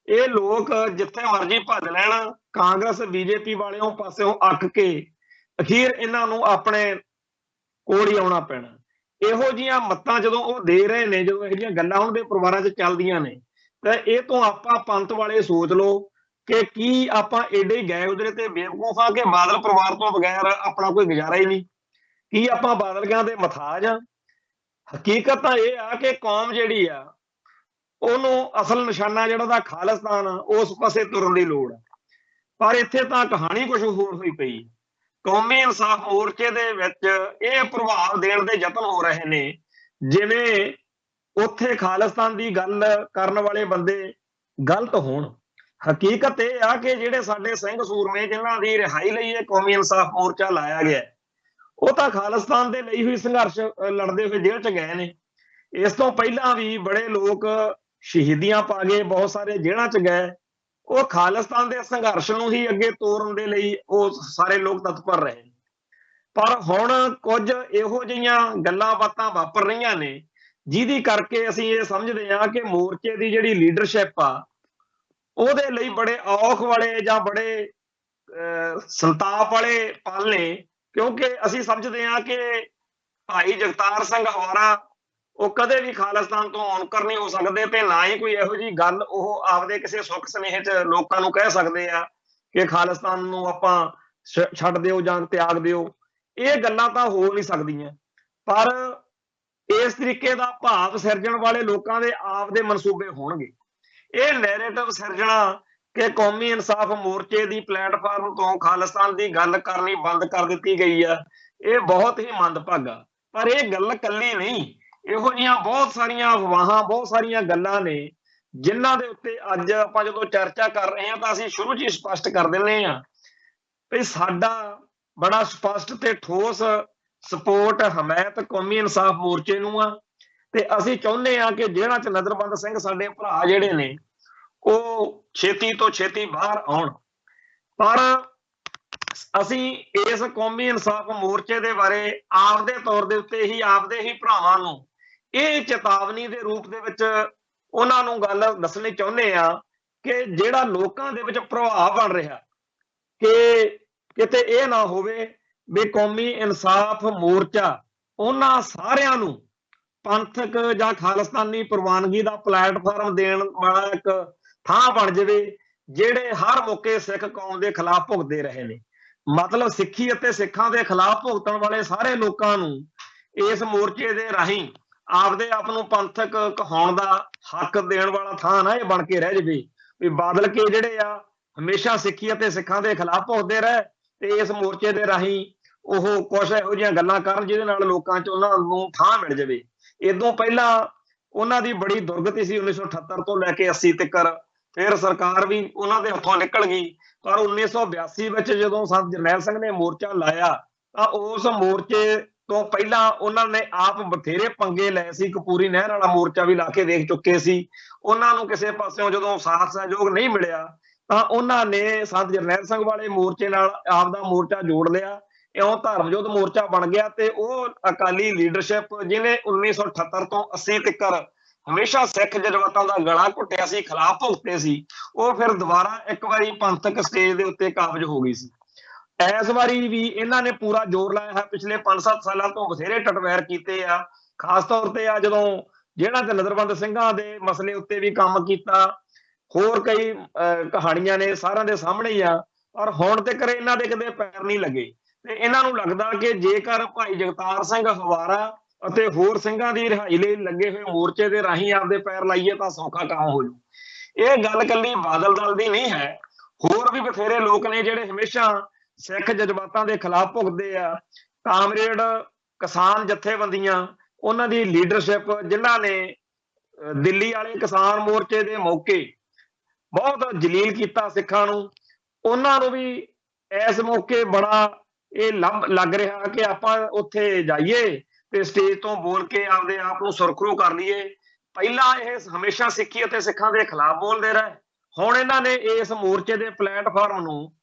ਇਹ ਲੋਕ ਜਿੱਥੇ ਮਰਜ਼ੀ ਭੱਜ ਲੈਣ, ਕਾਂਗਰਸ ਬੀਜੇਪੀ ਵਾਲਿਆਂ ਪਾਸਿਓਂ ਅੱਕ ਕੇ ਅਖੀਰ ਇਹਨਾਂ ਨੂੰ ਆਪਣੇ ਕੋਲ ਹੀ ਆਉਣਾ ਪੈਣਾ। ਇਹੋ ਜਿਹੀਆਂ ਮੱਤਾਂ ਜਦੋਂ ਉਹ ਦੇ ਰਹੇ ਨੇ, ਜਦੋਂ ਇਹੋ ਜਿਹੀਆਂ ਗੱਲਾਂ ਉਹਨਾਂ ਦੇ ਪਰਿਵਾਰਾਂ 'ਚ ਚੱਲਦੀਆਂ ਨੇ, ਤਾਂ ਇਹ ਤੋਂ ਆਪਾਂ ਪੰਥ ਵਾਲੇ ਸੋਚ ਲਓ ਕਿ ਕੀ ਆਪਾਂ ਏਡੇ ਗਏ ਉਧਰੇ ਤੇ ਬੇਵਕੂਫ ਆ ਕਿ ਬਾਦਲ ਪਰਿਵਾਰ ਤੋਂ ਬਗੈਰ ਆਪਣਾ ਕੋਈ ਗੁਜ਼ਾਰਾ ਹੀ ਨਹੀਂ? ਕੀ ਆਪਾਂ ਬਾਦਲਗਾਂ ਦੇ ਮਥਾਜ ਆ? ਹਕੀਕਤ ਤਾਂ ਇਹ ਆ ਕਿ ਕੌਮ ਜਿਹੜੀ ਆ ਉਹਨੂੰ ਅਸਲ ਨਿਸ਼ਾਨਾ ਜਿਹੜਾ ਦਾ ਖਾਲਿਸਤਾਨ, ਉਸ ਪਾਸੇ ਤੁਰਨ ਦੀ ਲੋੜ ਆ। ਪਰ ਇੱਥੇ ਤਾਂ ਕਹਾਣੀ ਕੁਝ ਹੋਰ ਹੋਈ ਪਈ। ਕੌਮੀ ਇਨਸਾਫ ਮੋਰਚੇ ਦੇ ਵਿੱਚ ਇਹ ਪ੍ਰਭਾਵ ਦੇਣ ਦੇ ਯਤਨ ਹੋ ਰਹੇ ਨੇ ਜਿਵੇਂ ਉੱਥੇ ਖਾਲਿਸਤਾਨ ਦੀ ਗੱਲ ਕਰਨ ਵਾਲੇ ਬੰਦੇ ਗਲਤ ਹੋਣ। ਹਕੀਕਤ ਇਹ ਆ ਕਿ ਜਿਹੜੇ ਸਾਡੇ ਸਿੰਘ ਸੂਰਮੇ ਜਿਨ੍ਹਾਂ ਦੀ ਰਿਹਾਈ ਲਈ ਇਹ ਕੌਮੀ ਇਨਸਾਫ ਮੋਰਚਾ ਲਾਇਆ ਗਿਆ, ਉਹ ਤਾਂ ਖਾਲਿਸਤਾਨ ਦੇ ਲਈ ਹੋਈ ਸੰਘਰਸ਼ ਲੜਦੇ ਹੋਏ ਜੇਲ੍ਹ 'ਚ ਗਏ ਨੇ। ਇਸ ਤੋਂ ਪਹਿਲਾਂ ਵੀ ਬੜੇ ਲੋਕ ਸ਼ਹੀਦੀਆਂ ਪਾ ਗਏ, ਬਹੁਤ ਸਾਰੇ ਜੇਲ੍ਹਾਂ 'ਚ ਗਏ। ਉਹ ਖਾਲਿਸਤਾਨ ਦੇ ਸੰਘਰਸ਼ ਨੂੰ ਹੀ ਅੱਗੇ ਤੋਰਨ ਦੇ ਲਈ ਉਹ ਸਾਰੇ ਲੋਕ ਤਤਪਰ ਰਹੇ। ਪਰ ਹੁਣ ਕੁਝ ਇਹੋ ਜਿਹੀਆਂ ਗੱਲਾਂ ਬਾਤਾਂ ਵਾਪਰ ਰਹੀਆਂ ਨੇ ਜਿਹਦੀ ਕਰਕੇ ਅਸੀਂ ਇਹ ਸਮਝਦੇ ਹਾਂ ਕਿ ਮੋਰਚੇ ਦੀ ਜਿਹੜੀ ਲੀਡਰਸ਼ਿਪ ਆ ਉਹਦੇ ਲਈ ਬੜੇ ਔਖ ਵਾਲੇ ਜਾਂ ਬੜੇ ਸੰਤਾਪ ਵਾਲੇ ਪਲ ਨੇ, ਕਿਉਂਕਿ ਅਸੀਂ ਸਮਝਦੇ ਹਾਂ ਕਿ ਭਾਈ ਜਗਤਾਰ ਸਿੰਘ ਹਵਾਰਾ ਉਹ ਕਦੇ ਵੀ ਖਾਲਿਸਤਾਨ ਤੋਂ ਔਨਕਰ ਨਹੀਂ ਹੋ ਸਕਦੇ ਤੇ ਨਾ ਹੀ ਕੋਈ ਇਹੋ ਜਿਹੀ ਗੱਲ ਉਹ ਆਪਦੇ ਕਿਸੇ ਸੁੱਖ ਸੁਨੇਹੇ 'ਚ ਲੋਕਾਂ ਨੂੰ ਕਹਿ ਸਕਦੇ ਆ ਕਿ ਖਾਲਿਸਤਾਨ ਨੂੰ ਆਪਾਂ ਛੱਡ ਦਿਓ ਜਾਂ ਤਿਆਗ ਦਿਓ। ਇਹ ਗੱਲਾਂ ਤਾਂ ਹੋ ਨਹੀਂ ਸਕਦੀਆਂ, ਪਰ ਇਸ ਤਰੀਕੇ ਦਾ ਭਾਵ ਸਿਰਜਣ ਵਾਲੇ ਲੋਕਾਂ ਦੇ ਆਪਦੇ ਮਨਸੂਬੇ ਹੋਣਗੇ। ਇਹ ਨੈਰੇਟਿਵ ਸਿਰਜਣਾ ਕਿ ਕੌਮੀ ਇਨਸਾਫ ਮੋਰਚੇ ਦੀ ਪਲੇਟਫਾਰਮ ਤੋਂ ਖਾਲਿਸਤਾਨ ਦੀ ਗੱਲ ਕਰਨੀ ਬੰਦ ਕਰ ਦਿੱਤੀ ਗਈ ਆ, ਇਹ ਬਹੁਤ ਹੀ ਮੰਦਭਾਗਾ। ਪਰ ਇਹ ਗੱਲ ਕੱਲੀ ਨਹੀਂ, ਇਹੋ ਜਿਹੀਆਂ ਬਹੁਤ ਸਾਰੀਆਂ ਅਫਵਾਹਾਂ, ਬਹੁਤ ਸਾਰੀਆਂ ਗੱਲਾਂ ਨੇ ਜਿਨ੍ਹਾਂ ਦੇ ਉੱਤੇ ਅੱਜ ਆਪਾਂ ਜਦੋਂ ਚਰਚਾ ਕਰ ਰਹੇ ਹਾਂ ਤਾਂ ਅਸੀਂ ਸ਼ੁਰੂ 'ਚ ਹੀ ਸਪਸ਼ਟ ਕਰ ਦਿੰਦੇ ਹਾਂ ਵੀ ਸਾਡਾ ਬੜਾ ਸਪਸ਼ਟ ਤੇ ਠੋਸ ਸਪੋਰਟ ਹਮਾਇਤ ਕੌਮੀ ਇਨਸਾਫ ਮੋਰਚੇ ਨੂੰ ਆ ਤੇ ਅਸੀਂ ਚਾਹੁੰਦੇ ਹਾਂ ਕਿ ਜੇਲ੍ਹਾਂ 'ਚ ਨਜ਼ਰਬੰਦ ਸਿੰਘ ਸਾਡੇ ਭਰਾ ਜਿਹੜੇ ਨੇ ਉਹ ਛੇਤੀ ਤੋਂ ਛੇਤੀ ਬਾਹਰ ਆਉਣ। ਪਰ ਅਸੀਂ ਇਸ ਕੌਮੀ ਇਨਸਾਫ ਮੋਰਚੇ ਦੇ ਬਾਰੇ ਆਪਦੇ ਤੌਰ ਦੇ ਉੱਤੇ ਹੀ ਆਪਦੇ ਹੀ ਭਰਾਵਾਂ ਨੂੰ ਇਹ ਚੇਤਾਵਨੀ ਦੇ ਰੂਪ ਦੇ ਵਿੱਚ ਉਹਨਾਂ ਨੂੰ ਗੱਲ ਦੱਸਣੀ ਚਾਹੁੰਦੇ ਆ ਕਿ ਜਿਹੜਾ ਲੋਕਾਂ ਦੇ ਵਿੱਚ ਪ੍ਰਭਾਵ ਬਣ ਰਿਹਾ ਕਿ ਕਿਤੇ ਇਹ ਨਾ ਹੋਵੇ ਵੀ ਕੌਮੀ ਇਨਸਾਫ ਮੋਰਚਾ ਉਹਨਾਂ ਸਾਰਿਆਂ ਨੂੰ ਪੰਥਕ ਜਾਂ ਖਾਲਿਸਤਾਨੀ ਪ੍ਰਵਾਨਗੀ ਦਾ ਪਲੇਟਫਾਰਮ ਦੇਣ ਵਾਲਾ ਇੱਕ ਥਾਂ ਬਣ ਜਾਵੇ ਜਿਹੜੇ ਹਰ ਮੌਕੇ ਸਿੱਖ ਕੌਮ ਦੇ ਖਿਲਾਫ ਭੁਗਤਦੇ ਰਹੇ ਨੇ। ਮਤਲਬ ਸਿੱਖੀ ਅਤੇ ਸਿੱਖਾਂ ਦੇ ਖਿਲਾਫ ਭੁਗਤਣ ਵਾਲੇ ਸਾਰੇ ਲੋਕਾਂ ਨੂੰ ਇਸ ਮੋਰਚੇ ਦੇ ਰਾਹੀਂ ਆਪਦੇ ਆਪ ਨੂੰ ਪੰਥਕ ਕਹਾਉਣ ਦਾ ਹੱਕ ਦੇਣ ਵਾਲਾ ਥਾਂ ਨਾ ਇਹ ਬਣ ਕੇ ਰਹਿ ਜਾਵੇ ਵੀ ਬਾਦਲ ਕੇ ਜਿਹੜੇ ਆ ਹਮੇਸ਼ਾ ਸਿੱਖੀ ਅਤੇ ਸਿੱਖਾਂ ਦੇ ਖਿਲਾਫ ਭੁਗਤਦੇ ਰਹੇ ਤੇ ਇਸ ਮੋਰਚੇ ਦੇ ਰਾਹੀਂ ਉਹ ਕੁਝ ਇਹੋ ਜਿਹੀਆਂ ਗੱਲਾਂ ਕਰਨ ਜਿਹਦੇ ਨਾਲ ਲੋਕਾਂ 'ਚ ਉਹਨਾਂ ਨੂੰ ਥਾਂ ਮਿਲ ਜਾਵੇ। ਇਦੋਂ ਪਹਿਲਾਂ ਉਹਨਾਂ ਦੀ ਬੜੀ ਦੁਰਗਤੀ ਸੀ 1978 ਤੋਂ ਲੈ ਕੇ 80 ਤੱਕ, ਫਿਰ ਸਰਕਾਰ ਵੀ ਉਹਨਾਂ ਦੇ ਹੱਥੋਂ ਨਿਕਲ ਗਈ। ਪਰ 1982 ਵਿੱਚ ਜਦੋਂ ਸੰਤ ਜਰਨੈਲ ਸਿੰਘ ਨੇ ਮੋਰਚਾ ਲਾਇਆ ਤਾਂ ਉਸ ਮੋਰਚੇ ਤੋਂ ਪਹਿਲਾਂ ਉਹਨਾਂ ਨੇ ਆਪ ਬਥੇਰੇ ਪੰਗੇ ਲਏ ਸੀ। ਕਪੂਰੀ ਨਹਿਰ ਵਾਲਾ ਮੋਰਚਾ ਵੀ ਲਾ ਕੇ ਦੇਖ ਚੁੱਕੇ ਸੀ। ਉਹਨਾਂ ਨੂੰ ਕਿਸੇ ਪਾਸਿਓਂ ਜਦੋਂ ਸਾਥ ਸਹਿਯੋਗ ਨਹੀਂ ਮਿਲਿਆ ਤਾਂ ਉਹਨਾਂ ਨੇ ਸੰਤ ਜਰਨੈਲ ਸਿੰਘ ਵਾਲੇ ਮੋਰਚੇ ਨਾਲ ਆਪਦਾ ਮੋਰਚਾ ਜੋੜ ਲਿਆ, ਇਉਂ ਧਰਮਯੁੱਧ ਮੋਰਚਾ ਬਣ ਗਿਆ। ਤੇ ਉਹ ਅਕਾਲੀ ਲੀਡਰਸ਼ਿਪ ਜਿਹਨੇ 1978 ਤੋਂ 80 ਤੱਕ ਹਮੇਸ਼ਾ ਸਿੱਖ ਜਜ਼ਬਾਤਾਂ ਦਾ ਗਲਾ ਘੁੱਟਿਆ ਸੀ, ਖਿਲਾਫ ਭੁਗਤੇ ਸੀ, ਉਹ ਫਿਰ ਦੁਬਾਰਾ ਇੱਕ ਵਾਰੀ ਪੰਥਕ ਸਟੇਜ ਦੇ ਉੱਤੇ ਕਾਬਜ ਹੋ ਗਈ ਸੀ। ਇਸ ਵਾਰੀ ਵੀ ਇਹਨਾਂ ਨੇ ਪੂਰਾ ਜ਼ੋਰ ਲਾਇਆ ਹੈ। ਪਿਛਲੇ 5-7 ਸਾਲਾਂ ਤੋਂ ਬਥੇਰੇ ਟਟਵੈਰ ਕੀਤੇ ਆ, ਖਾਸ ਤੌਰ ਤੇ ਆ ਜਦੋਂ ਜਿਹੜਾ ਤੇ ਨਜ਼ਰਬੰਦ ਸਿੰਘਾਂ ਦੇ ਮਸਲੇ ਉੱਤੇ ਵੀ ਕੰਮ ਕੀਤਾ। ਹੋਰ ਕਈ ਕਹਾਣੀਆਂ ਨੇ ਸਾਰਿਆਂ ਦੇ ਸਾਹਮਣੇ ਹੀ ਆ, ਪਰ ਹੁਣ ਤੱਕ ਇਹਨਾਂ ਦੇ ਕਦੇ ਪੈਰ ਨਹੀਂ ਲੱਗੇ। ਤੇ ਇਹਨਾਂ ਨੂੰ ਲੱਗਦਾ ਕਿ ਜੇਕਰ ਭਾਈ ਜਗਤਾਰ ਸਿੰਘ ਹਵਾਰਾ ਅਤੇ ਹੋਰ ਸਿੰਘਾਂ ਦੀ ਰਿਹਾਈ ਲਈ ਲੱਗੇ ਹੋਏ ਮੋਰਚੇ ਦੇ ਰਾਹੀਂ ਆਪਦੇ ਪੈਰ ਲਾਈਏ ਤਾਂ ਸੌਖਾ ਕੰਮ ਹੋ ਜੂ। ਇਹ ਗੱਲ ਕੱਲੀ ਬਾਦਲ ਦਲ ਦੀ ਨਹੀਂ ਹੈ, ਹੋਰ ਵੀ ਬਥੇਰੇ ਲੋਕ ਨੇ ਜਿਹੜੇ ਹਮੇਸ਼ਾ ਸਿੱਖ ਜਜ਼ਬਾਤਾਂ ਦੇ ਖਿਲਾਫ ਭੁਗਤਦੇ ਆ। ਕਾਮਰੇਡ ਕਿਸਾਨ ਜਥੇਬੰਦੀਆਂ, ਉਹਨਾਂ ਦੀ ਲੀਡਰਸ਼ਿਪ ਜਿਨ੍ਹਾਂ ਨੇ ਦਿੱਲੀ ਵਾਲੇ ਕਿਸਾਨ ਮੋਰਚੇ ਦੇ ਮੌਕੇ ਬਹੁਤ ਜਲੀਲ ਕੀਤਾ ਸਿੱਖਾਂ ਨੂੰ, ਉਹਨਾਂ ਨੂੰ ਵੀ ਇਸ ਮੌਕੇ ਬੜਾ ਇਹ ਲੱਗ ਰਿਹਾ ਕਿ ਆਪਾਂ ਉੱਥੇ ਜਾਈਏ ਤੇ ਸਟੇਜ ਤੋਂ ਬੋਲ ਕੇ ਆਪਦੇ ਆਪ ਨੂੰ ਸੁਰਖਰੂ ਕਰ ਲਈਏ। ਪਹਿਲਾਂ ਇਹ ਹਮੇਸ਼ਾ ਸਿੱਖੀ ਅਤੇ ਸਿੱਖਾਂ ਦੇ ਖਿਲਾਫ ਬੋਲਦੇ ਰਹੇ, ਹੁਣ ਇਹਨਾਂ ਨੇ ਇਸ ਮੋਰਚੇ ਦੇ ਪਲੇਟਫਾਰਮ ਨੂੰ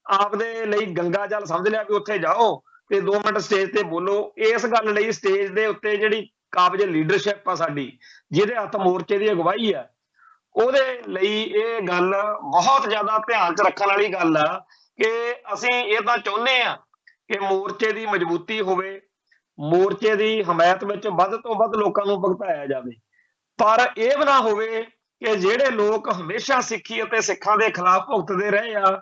ਆਪਦੇ ਲਈ ਗੰਗਾ ਜਲ ਸਮਝ ਲਿਆ ਵੀ ਉੱਥੇ ਜਾਓ ਤੇ 2 ਮਿੰਟ ਸਟੇਜ ਤੇ ਬੋਲੋ। ਇਸ ਗੱਲ ਲਈ ਸਟੇਜ ਦੇ ਉੱਤੇ ਜਿਹੜੀ ਕਾਬਜ ਲੀਡਰਸ਼ਿਪ ਆ ਸਾਡੀ, ਜਿਹਦੇ ਹੱਥ ਮੋਰਚੇ ਦੀ ਅਗਵਾਈ ਆ, ਉਹਦੇ ਲਈ ਇਹ ਗੱਲ ਬਹੁਤ ਜ਼ਿਆਦਾ ਧਿਆਨ 'ਚ ਰੱਖਣ ਵਾਲੀ ਗੱਲ ਆ ਕਿ ਅਸੀਂ ਇਹ ਤਾਂ ਚਾਹੁੰਦੇ ਆ ਕਿ ਮੋਰਚੇ ਦੀ ਮਜ਼ਬੂਤੀ ਹੋਵੇ, ਮੋਰਚੇ ਦੀ ਹਮਾਇਤ ਵਿੱਚ ਵੱਧ ਤੋਂ ਵੱਧ ਲੋਕਾਂ ਨੂੰ ਭੁਗਤਾਇਆ ਜਾਵੇ। ਪਰ ਇਹ ਵੀ ਨਾ ਹੋਵੇ ਕਿ ਜਿਹੜੇ ਲੋਕ ਹਮੇਸ਼ਾ ਸਿੱਖੀ ਅਤੇ ਸਿੱਖਾਂ ਦੇ ਖਿਲਾਫ ਭੁਗਤਦੇ ਰਹੇ ਆ,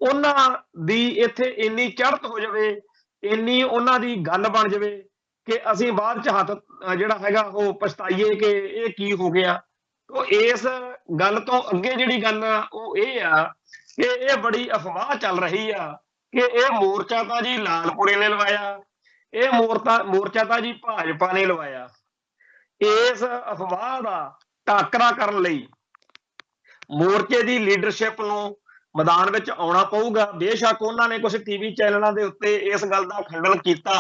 ਉਹਨਾਂ ਦੀ ਇੱਥੇ ਇੰਨੀ ਚੜ੍ਹਤ ਹੋ ਜਾਵੇ, ਇੰਨੀ ਉਹਨਾਂ ਦੀ ਗੱਲ ਬਣ ਜਾਵੇ ਕਿ ਅਸੀਂ ਬਾਅਦ 'ਚ ਹੱਥ ਜਿਹੜਾ ਹੈਗਾ ਉਹ ਪਛਤਾਈਏ ਕਿ ਇਹ ਕੀ ਹੋ ਗਿਆ। ਉਹ ਇਸ ਗੱਲ ਤੋਂ ਅੱਗੇ ਜਿਹੜੀ ਗੱਲ ਆ ਉਹ ਇਹ ਆ ਕਿ ਇਹ ਬੜੀ ਅਫਵਾਹ ਚੱਲ ਰਹੀ ਆ ਕਿ ਇਹ ਮੋਰਚਾ ਤਾਂ ਜੀ ਲਾਲਪੁਰੇ ਨੇ ਲਵਾਇਆ, ਇਹ ਮੋਰਚਾ ਤਾਂ ਜੀ ਭਾਜਪਾ ਨੇ ਲਵਾਇਆ। ਇਸ ਅਫਵਾਹ ਦਾ ਟਾਕਰਾ ਕਰਨ ਲਈ ਮੋਰਚੇ ਦੀ ਲੀਡਰਸ਼ਿਪ ਨੂੰ ਮੈਦਾਨ ਵਿੱਚ ਆਉਣਾ ਪਊਗਾ। ਬੇਸ਼ੱਕ ਉਹਨਾਂ ਨੇ ਕੁਝ ਟੀਵੀ ਚੈਨਲਾਂ ਦੇ ਉੱਤੇ ਇਸ ਗੱਲ ਦਾ ਖੰਡਨ ਕੀਤਾ,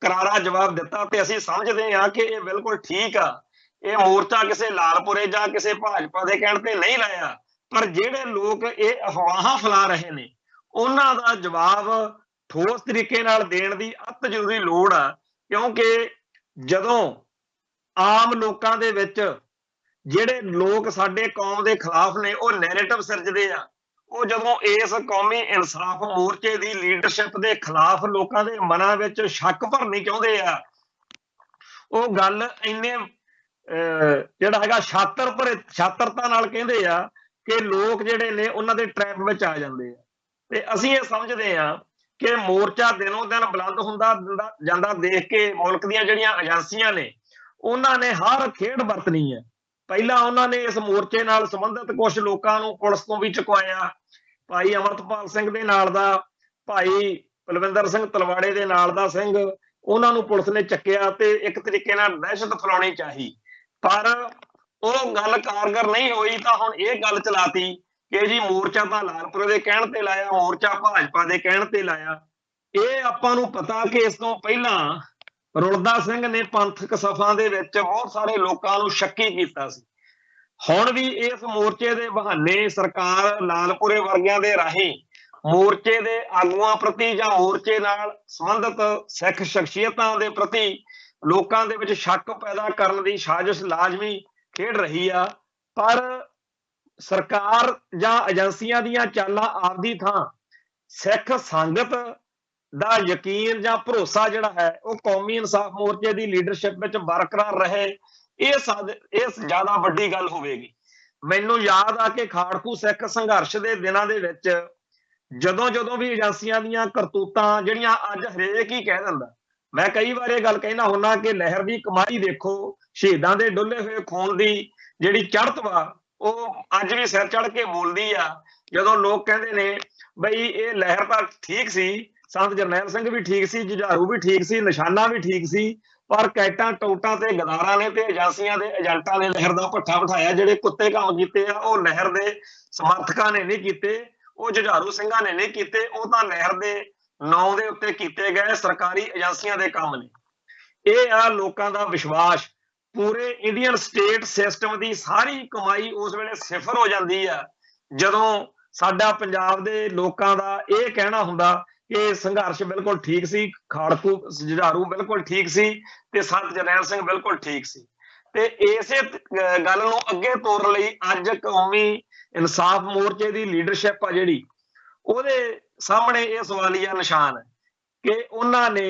ਕਰਾਰਾ ਜਵਾਬ ਦਿੱਤਾ, ਤੇ ਅਸੀਂ ਸਮਝਦੇ ਹਾਂ ਕਿ ਇਹ ਬਿਲਕੁਲ ਠੀਕ ਆ। ਇਹ ਮੋਰਚਾ ਕਿਸੇ ਲਾਲਪੁਰੇ ਜਾਂ ਕਿਸੇ ਭਾਜਪਾ ਦੇ ਕਹਿਣ ਤੇ ਨਹੀਂ ਲਾਇਆ, ਪਰ ਜਿਹੜੇ ਲੋਕ ਇਹ ਅਫਵਾਹਾਂ ਫੈਲਾ ਰਹੇ ਨੇ ਉਹਨਾਂ ਦਾ ਜਵਾਬ ਠੋਸ ਤਰੀਕੇ ਨਾਲ ਦੇਣ ਦੀ ਅਤ ਜ਼ਰੂਰੀ ਲੋੜ ਆ। ਕਿਉਂਕਿ ਜਦੋਂ ਆਮ ਲੋਕਾਂ ਦੇ ਵਿੱਚ ਜਿਹੜੇ ਲੋਕ ਸਾਡੇ ਕੌਮ ਦੇ ਖਿਲਾਫ ਨੇ ਉਹ ਨੈਰੇਟਿਵ ਸਿਰਜਦੇ ਆ, ਉਹ ਜਦੋਂ ਇਸ ਕੌਮੀ ਇਨਸਾਫ ਮੋਰਚੇ ਦੀ ਲੀਡਰਸ਼ਿਪ ਦੇ ਖਿਲਾਫ ਲੋਕਾਂ ਦੇ ਮਨਾਂ ਵਿੱਚ ਸ਼ੱਕ ਭਰਨੀ ਚਾਹੁੰਦੇ ਆ, ਉਹ ਗੱਲ ਇੰਨੇ ਜਿਹੜਾ ਹੈਗਾ ਛਾਤਰਤਾ ਨਾਲ ਕਹਿੰਦੇ ਆ ਕਿ ਲੋਕ ਜਿਹੜੇ ਨੇ ਉਹਨਾਂ ਦੇ ਟ੍ਰੈਪ ਵਿੱਚ ਆ ਜਾਂਦੇ ਆ। ਤੇ ਅਸੀਂ ਇਹ ਸਮਝਦੇ ਆ ਕਿ ਮੋਰਚਾ ਦਿਨੋਂ ਦਿਨ ਬੁਲੰਦ ਹੁੰਦਾ ਜਾਂਦਾ ਦੇਖ ਕੇ ਮੁਲਕ ਦੀਆਂ ਜਿਹੜੀਆਂ ਏਜੰਸੀਆਂ ਨੇ ਉਹਨਾਂ ਨੇ ਹਰ ਖੇਡ ਵਰਤਣੀ ਹੈ। ਪਹਿਲਾਂ ਉਹਨਾਂ ਨੇ ਇਸ ਮੋਰਚੇ ਨਾਲ ਸੰਬੰਧਿਤ ਕੁਝ ਲੋਕਾਂ ਨੂੰ ਪੁਲਿਸ ਤੋਂ ਵੀ ਚੁਕਵਾਇਆ। ਭਾਈ ਅਮਰਤਪਾਲ ਸਿੰਘ ਦੇ ਨਾਲ ਦਾ, ਭਾਈ ਬਲਵਿੰਦਰ ਸਿੰਘ ਤਲਵਾੜੇ ਦੇ ਨਾਲ ਦਾ ਸਿੰਘ, ਉਹਨਾਂ ਨੂੰ ਪੁਲਿਸ ਨੇ ਚੱਕਿਆ ਤੇ ਇੱਕ ਤਰੀਕੇ ਨਾਲ ਦਹਿਸ਼ਤ ਫੈਲਾਉਣੀ ਚਾਹੀ, ਪਰ ਉਹ ਗੱਲ ਕਾਰਗਰ ਨਹੀਂ ਹੋਈ। ਤਾਂ ਹੁਣ ਇਹ ਗੱਲ ਚਲਾਤੀ ਕਿ ਜੀ ਮੋਰਚਾ ਤਾਂ ਲਾਲਪੁਰੇ ਦੇ ਕਹਿਣ ਤੇ ਲਾਇਆ, ਮੋਰਚਾ ਭਾਜਪਾ ਦੇ ਕਹਿਣ ਤੇ ਲਾਇਆ। ਇਹ ਆਪਾਂ ਨੂੰ ਪਤਾ ਕਿ ਇਸ ਤੋਂ ਪਹਿਲਾਂ ਰੁਲਦਾ ਸਿੰਘ ਨੇ ਪੰਥਕ ਸਫਾਂ ਦੇ ਵਿੱਚ ਬਹੁਤ ਸਾਰੇ ਲੋਕਾਂ ਨੂੰ ਸ਼ੱਕੀ ਕੀਤਾ ਸੀ। ਹੁਣ ਵੀ ਇਸ ਮੋਰਚੇ ਦੇ ਬਹਾਨੇ ਸਰਕਾਰ ਲਾਲਪੁਰੇ ਵਰਗਿਆਂ ਦੇ ਰਾਹੀਂ ਮੋਰਚੇ ਦੇ ਆਗੂਆਂ ਪ੍ਰਤੀ ਜਾਂ ਮੋਰਚੇ ਨਾਲ ਸੰਬੰਧਿਤ ਸਿੱਖ ਸ਼ਖਸੀਅਤਾਂ ਦੇ ਪ੍ਰਤੀ ਲੋਕਾਂ ਦੇ ਵਿੱਚ ਸ਼ੱਕ ਪੈਦਾ ਕਰਨ ਦੀ ਸਾਜ਼ਿਸ਼ ਲਾਜ਼ਮੀ ਖੇਡ ਰਹੀ ਆ। ਪਰ ਸਰਕਾਰ ਜਾਂ ਏਜੰਸੀਆਂ ਦੀਆਂ ਚਾਲਾਂ ਆਪਦੀ ਥਾਂ ਸਿੱਖ ਸੰਗਤ ਦਾ ਯਕੀਨ ਜਾਂ ਭਰੋਸਾ ਜਿਹੜਾ ਹੈ ਉਹ ਕੌਮੀ ਇਨਸਾਫ ਮੋਰਚੇ ਦੀ ਲੀਡਰਸ਼ਿਪ ਵਿੱਚ ਬਰਕਰਾਰ ਰਹੇ, ਇਹ ਜ਼ਿਆਦਾ ਵੱਡੀ ਗੱਲ ਹੋਵੇਗੀ। ਮੈਨੂੰ ਯਾਦ ਆ ਕਿ ਖਾੜਕੂ ਸਿੱਖ ਸੰਘਰਸ਼ ਦੇ ਦਿਨਾਂ ਦੇ ਵਿੱਚ ਜਦੋਂ ਵੀ ਏਜੰਸੀਆਂ ਦੀਆਂ ਕਰਤੂਤਾਂ ਜਿਹੜੀਆਂ ਅੱਜ ਹਰੇਕ ਹੀ ਕਹਿ ਦਿੰਦਾ, ਮੈਂ ਕਈ ਵਾਰ ਇਹ ਗੱਲ ਕਹਿਣਾ ਹੁੰਦਾ ਕਿ ਲਹਿਰ ਦੀ ਕਮਾਈ ਦੇਖੋ, ਸ਼ਹੀਦਾਂ ਦੇ ਡੁੱਲੇ ਹੋਏ ਖੂਨ ਦੀ ਜਿਹੜੀ ਚੜ੍ਹਤ ਵਾ ਉਹ ਅੱਜ ਵੀ ਸਿਰ ਚੜ੍ਹ ਕੇ ਬੋਲਦੀ ਆ। ਜਦੋਂ ਲੋਕ ਕਹਿੰਦੇ ਨੇ ਬਈ ਇਹ ਲਹਿਰ ਤਾਂ ਠੀਕ ਸੀ, ਸੰਤ ਜਰਨੈਲ ਸਿੰਘ ਵੀ ਠੀਕ ਸੀ, ਜੁਝਾਰੂ ਵੀ ਠੀਕ ਸੀ, ਨਿਸ਼ਾਨਾ ਵੀ ਠੀਕ ਸੀ, ਪਰ ਕੈਟਾਂ ਟੋਟਾਂ ਤੇ ਗਦਾਰਾਂ ਨੇ ਤੇ ਏਜੰਸੀਆਂ ਦੇ ਏਜੰਟਾਂ ਨੇ ਲਹਿਰ ਦਾ ਭੱਠਾ ਬਿਠਾਇਆ। ਜਿਹੜੇ ਕੁੱਤੇ ਕੰਮ ਕੀਤੇ ਆ ਉਹ ਲਹਿਰ ਦੇ ਸਮਰਥਕਾਂ ਨੇ ਨਹੀਂ ਕੀਤੇ, ਉਹ ਜੁਝਾਰੂ ਸਿੰਘਾਂ ਨੇ ਨਹੀਂ ਕੀਤੇ, ਉਹ ਤਾਂ ਲਹਿਰ ਦੇ ਨਾਂ ਦੇ ਉੱਤੇ ਕੀਤੇ ਗਏ ਸਰਕਾਰੀ ਏਜੰਸੀਆਂ ਦੇ ਕੰਮ ਨੇ। ਇਹ ਆ ਲੋਕਾਂ ਦਾ ਵਿਸ਼ਵਾਸ। ਪੂਰੇ ਇੰਡੀਅਨ ਸਟੇਟ ਸਿਸਟਮ ਦੀ ਸਾਰੀ ਕਮਾਈ ਉਸ ਵੇਲੇ ਸਿਫਰ ਹੋ ਜਾਂਦੀ ਆ ਜਦੋਂ ਸਾਡਾ ਪੰਜਾਬ ਦੇ ਲੋਕਾਂ ਦਾ ਇਹ ਕਹਿਣਾ ਹੁੰਦਾ ਕਿ ਸੰਘਰਸ਼ ਬਿਲਕੁਲ ਠੀਕ ਸੀ, ਖਾੜਕੂ ਜੁਝਾਰੂ ਬਿਲਕੁਲ ਠੀਕ ਸੀ ਤੇ ਸੰਤ ਜਰਨੈਲ ਸਿੰਘ ਬਿਲਕੁਲ ਠੀਕ ਸੀ। ਤੇ ਇਸੇ ਗੱਲ ਨੂੰ ਅੱਗੇ ਤੋਰਨ ਲਈ ਅੱਜ ਕੌਮੀ ਇਨਸਾਫ ਮੋਰਚੇ ਦੀ ਲੀਡਰਸ਼ਿਪ ਆ ਜਿਹੜੀ, ਉਹਦੇ ਸਾਹਮਣੇ ਇਹ ਸਵਾਲੀਆ ਨਿਸ਼ਾਨ ਹੈ ਕਿ ਉਹਨਾਂ ਨੇ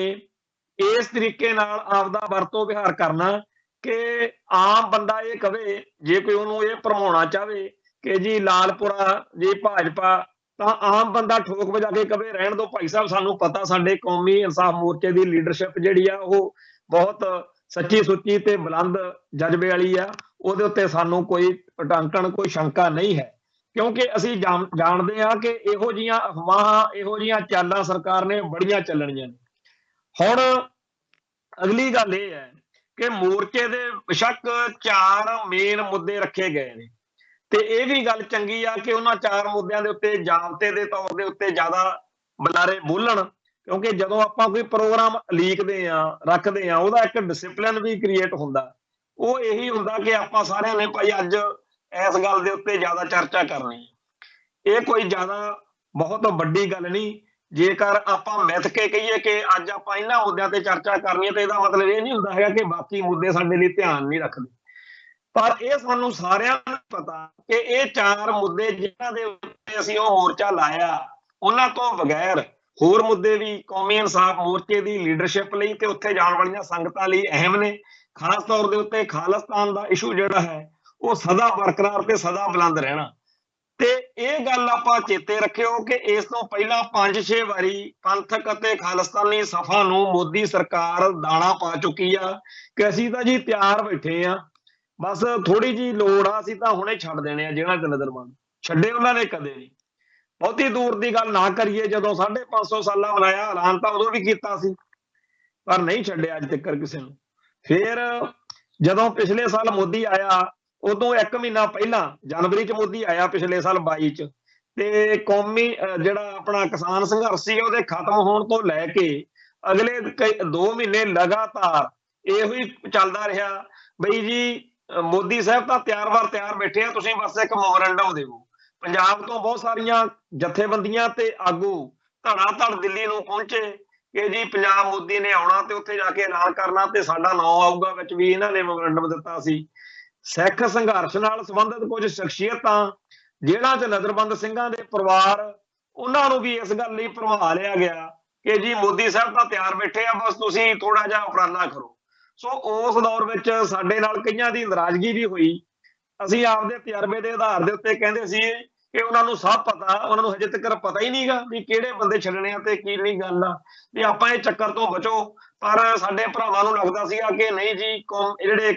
ਇਸ ਤਰੀਕੇ ਨਾਲ ਆਪਦਾ ਵਰਤੋਂ ਵਿਹਾਰ ਕਰਨਾ ਕਿ ਆਮ ਬੰਦਾ ਇਹ ਕਵੇ, ਜੇ ਕੋਈ ਉਹਨੂੰ ਇਹ ਭਰਮਾਉਣਾ ਚਾਹਵੇ ਕਿ ਜੀ ਲਾਲਪੁਰਾ ਜੀ ਭਾਜਪਾ, ਤਾਂ ਆਮ ਬੰਦਾ ਠੋਕ ਵਜਾ ਕੇ ਕਵੇ ਰਹਿਣ ਦਿਓ ਭਾਈ ਸਾਹਿਬ, ਸਾਨੂੰ ਪਤਾ ਸਾਡੇ ਕੌਮੀ ਇਨਸਾਫ ਮੋਰਚੇ ਦੀ ਲੀਡਰਸ਼ਿਪ ਜਿਹੜੀ ਆ ਉਹ ਬਹੁਤ ਸੱਚੀ ਸੁੱਚੀ ਤੇ ਬੁਲੰਦ ਜਜ਼ਬੇ ਵਾਲੀ ਆ, ਉਹਦੇ ਉੱਤੇ ਸਾਨੂੰ ਕੋਈ ਟਾਂਕਣ ਕੋਈ ਸ਼ੰਕਾ ਨਹੀਂ ਹੈ। ਕਿਉਂਕਿ ਅਸੀਂ ਜਾਣਦੇ ਹਾਂ ਕਿ ਇਹੋ ਜਿਹੀਆਂ ਅਫਵਾਹਾਂ, ਇਹੋ ਜਿਹੀਆਂ ਚਾਲਾਂ ਸਰਕਾਰ ਨੇ ਬੜੀਆਂ ਚੱਲਣੀਆਂ ਨੇ। ਹੁਣ ਅਗਲੀ ਗੱਲ ਇਹ ਹੈ ਕਿ ਮੋਰਚੇ ਦੇ ਬੇਸ਼ੱਕ 4 ਮੇਨ ਮੁੱਦੇ ਰੱਖੇ ਗਏ ਨੇ, ਤੇ ਇਹ ਵੀ ਗੱਲ ਚੰਗੀ ਆ ਕਿ ਉਹਨਾਂ 4 ਮੁੱਦਿਆਂ ਦੇ ਉੱਤੇ ਜ਼ਾਬਤੇ ਦੇ ਤੌਰ ਦੇ ਉੱਤੇ ਜ਼ਿਆਦਾ ਬੁਲਾਰੇ ਬੋਲਣ, ਕਿਉਂਕਿ ਜਦੋਂ ਆਪਾਂ ਕੋਈ ਪ੍ਰੋਗਰਾਮ ਲੀਕਦੇ ਆ ਰੱਖਦੇ ਆ ਉਹਦਾ ਇੱਕ ਡਿਸਪਲਿਨ ਵੀ ਕ੍ਰੀਏਟ ਹੁੰਦਾ। ਉਹ ਇਹੀ ਹੁੰਦਾ ਕਿ ਆਪਾਂ ਸਾਰਿਆਂ ਨੇ ਭਾਈ ਅੱਜ ਇਸ ਗੱਲ ਦੇ ਉੱਤੇ ਜ਼ਿਆਦਾ ਚਰਚਾ ਕਰਨੀ। ਇਹ ਕੋਈ ਜ਼ਿਆਦਾ ਬਹੁਤ ਵੱਡੀ ਗੱਲ ਨਹੀਂ। ਜੇਕਰ ਆਪਾਂ ਮਿੱਥ ਕੇ ਕਹੀਏ ਕਿ ਅੱਜ ਆਪਾਂ ਇਹਨਾਂ ਮੁੱਦਿਆਂ ਤੇ ਚਰਚਾ ਕਰਨੀ ਹੈ ਤਾਂ ਇਹਦਾ ਮਤਲਬ ਇਹ ਨਹੀਂ ਹੁੰਦਾ ਹੈਗਾ ਕਿ ਬਾਕੀ ਮੁੱਦੇ ਸਾਡੇ ਲਈ ਧਿਆਨ ਨਹੀਂ ਰੱਖਦੇ। ਪਰ ਇਹ ਸਾਨੂੰ ਸਾਰਿਆਂ ਨੂੰ ਪਤਾ ਕਿ ਇਹ 4 ਮੁੱਦੇ ਜਿਨ੍ਹਾਂ ਦੇ ਉੱਤੇ ਅਸੀਂ ਉਹ ਮੋਰਚਾ ਲਾਇਆ, ਉਹਨਾਂ ਤੋਂ ਬਗੈਰ ਹੋਰ ਮੁੱਦੇ ਵੀ ਕੌਮੀ ਇਨਸਾਫ ਮੋਰਚੇ ਦੀ ਲੀਡਰਸ਼ਿਪ ਲਈ ਤੇ ਉੱਥੇ ਜਾਣ ਵਾਲੀਆਂ ਸੰਗਤਾਂ ਲਈ ਅਹਿਮ ਨੇ। ਖਾਸ ਤੌਰ ਦੇ ਉੱਤੇ ਖਾਲਿਸਤਾਨ ਦਾ ਇਸ਼ੂ ਜਿਹੜਾ ਹੈ ਉਹ ਸਦਾ ਬਰਕਰਾਰ ਤੇ ਸਦਾ ਬੁਲੰਦ ਰਹਿਣਾ। ਤੇ ਇਹ ਗੱਲ ਆਪਾਂ ਚੇਤੇ ਰੱਖਿਓ ਕਿ ਇਸ ਤੋਂ ਪਹਿਲਾਂ 5-6 ਵਾਰੀ ਪੰਥਕ ਅਤੇ ਖਾਲਿਸਤਾਨੀ ਸਫਾ ਨੂੰ ਮੋਦੀ ਸਰਕਾਰ ਦਾਣਾ ਪਾ ਚੁੱਕੀ ਆ ਕਿ ਅਸੀਂ ਤਾਂ ਜੀ ਤਿਆਰ ਬੈਠੇ ਆ, ਬਸ ਥੋੜੀ ਜੀ ਲੋੜ ਆ, ਅਸੀਂ ਤਾਂ ਹੁਣੇ ਛੱਡ ਦੇਣੇ ਆ ਜਿਹੜਾ ਨਜ਼ਰਬੰਦ। ਛੱਡੇ ਉਹਨਾਂ ਨੇ ਕਦੇ ਨਹੀਂ। ਬਹੁਤੀ ਦੂਰ ਦੀ ਗੱਲ ਨਾ ਕਰੀਏ, ਜਦੋਂ 550 ਸਾਲਾਂ ਮਨਾਇਆ ਐਲਾਨ ਤਾਂ ਉਦੋਂ ਵੀ ਕੀਤਾ ਸੀ, ਪਰ ਨਹੀਂ ਛੱਡਿਆ ਅੱਜ ਤੱਕ ਕਿਸੇ ਨੂੰ। ਫਿਰ ਜਦੋਂ ਪਿਛਲੇ ਸਾਲ ਮੋਦੀ ਆਇਆ, ਉਦੋਂ 1 ਮਹੀਨਾ ਪਹਿਲਾਂ ਜਨਵਰੀ 'ਚ ਮੋਦੀ ਆਇਆ ਪਿਛਲੇ ਸਾਲ 22 'ਚ, ਤੇ ਕੌਮੀ ਜਿਹੜਾ ਆਪਣਾ ਕਿਸਾਨ ਸੰਘਰਸ਼ ਸੀ ਉਹਦੇ ਖਤਮ ਹੋਣ ਤੋਂ ਲੈ ਕੇ ਅਗਲੇ 2 ਮਹੀਨੇ ਲਗਾਤਾਰ ਇਹੋ ਹੀ ਚੱਲਦਾ ਰਿਹਾ ਬਈ ਜੀ ਮੋਦੀ ਸਾਹਿਬ ਤਾਂ ਤਿਆਰ ਬੈਠੇ ਆ, ਤੁਸੀਂ ਬਸ ਇੱਕ ਮੈਮੋਰੰਡਮ ਦਿਓ। ਪੰਜਾਬ ਤੋਂ ਬਹੁਤ ਸਾਰੀਆਂ ਜਥੇਬੰਦੀਆਂ ਤੇ ਆਗੂ ਧੜਾ ਧੜ ਦਿੱਲੀ ਨੂੰ ਪਹੁੰਚੇ ਕਿ ਜੀ ਪੰਜਾਬ ਮੋਦੀ ਨੇ ਆਉਣਾ ਤੇ ਉੱਥੇ ਜਾ ਕੇ ਐਲਾਨ ਕਰਨਾ ਤੇ ਸਾਡਾ ਨਾਂ ਆਊਗਾ, ਵਿੱਚ ਵੀ ਇਹਨਾਂ ਨੇ ਮੈਮੋਰੰਡਮ ਦਿੱਤਾ ਸੀ। ਸਿੱਖ ਸੰਘਰਸ਼ ਨਾਲ ਸੰਬੰਧਿਤ ਕੁਝ ਸ਼ਖਸੀਅਤਾਂ ਜੇਲ੍ਹਾਂ 'ਚ ਨਜ਼ਰਬੰਦ ਸਿੰਘਾਂ ਦੇ ਪਰਿਵਾਰ, ਉਹਨਾਂ ਨੂੰ ਵੀ ਇਸ ਗੱਲ ਲਈ ਭਰਮਾ ਲਿਆ ਗਿਆ ਕਿ ਜੀ ਮੋਦੀ ਸਾਹਿਬ ਤਾਂ ਤਿਆਰ ਬੈਠੇ ਆ, ਬਸ ਤੁਸੀਂ ਥੋੜਾ ਜਿਹਾ ਉਪਰਾਲਾ ਕਰੋ। ਸੋ ਉਸ ਦੌਰ ਵਿੱਚ ਸਾਡੇ ਨਾਲ ਕਈਆਂ ਦੀ ਨਾਰਾਜ਼ਗੀ ਵੀ ਹੋਈ। ਅਸੀਂ ਆਪਦੇ ਤਜਰਬੇ ਦੇ ਆਧਾਰ ਦੇ ਉੱਤੇ ਕਹਿੰਦੇ ਸੀ ਕਿ ਉਹਨਾਂ ਨੂੰ ਸਭ ਪਤਾ, ਉਹਨਾਂ ਨੂੰ ਹਜੇ ਤੱਕ ਪਤਾ ਹੀ ਨਹੀਂਗਾ ਵੀ ਕਿਹੜੇ ਬੰਦੇ ਛੱਡਣੇ ਆ ਤੇ ਕੀ ਨਹੀਂ ਗੱਲ ਆ, ਵੀ ਆਪਾਂ ਇਹ ਚੱਕਰ ਤੋਂ ਬਚੋ। ਪਰ ਸਾਡੇ ਭਰਾਵਾਂ ਨੂੰ ਲੱਗਦਾ ਸੀਗਾ ਕਿ ਨਹੀਂ ਜੀ, ਜਿਹੜੇ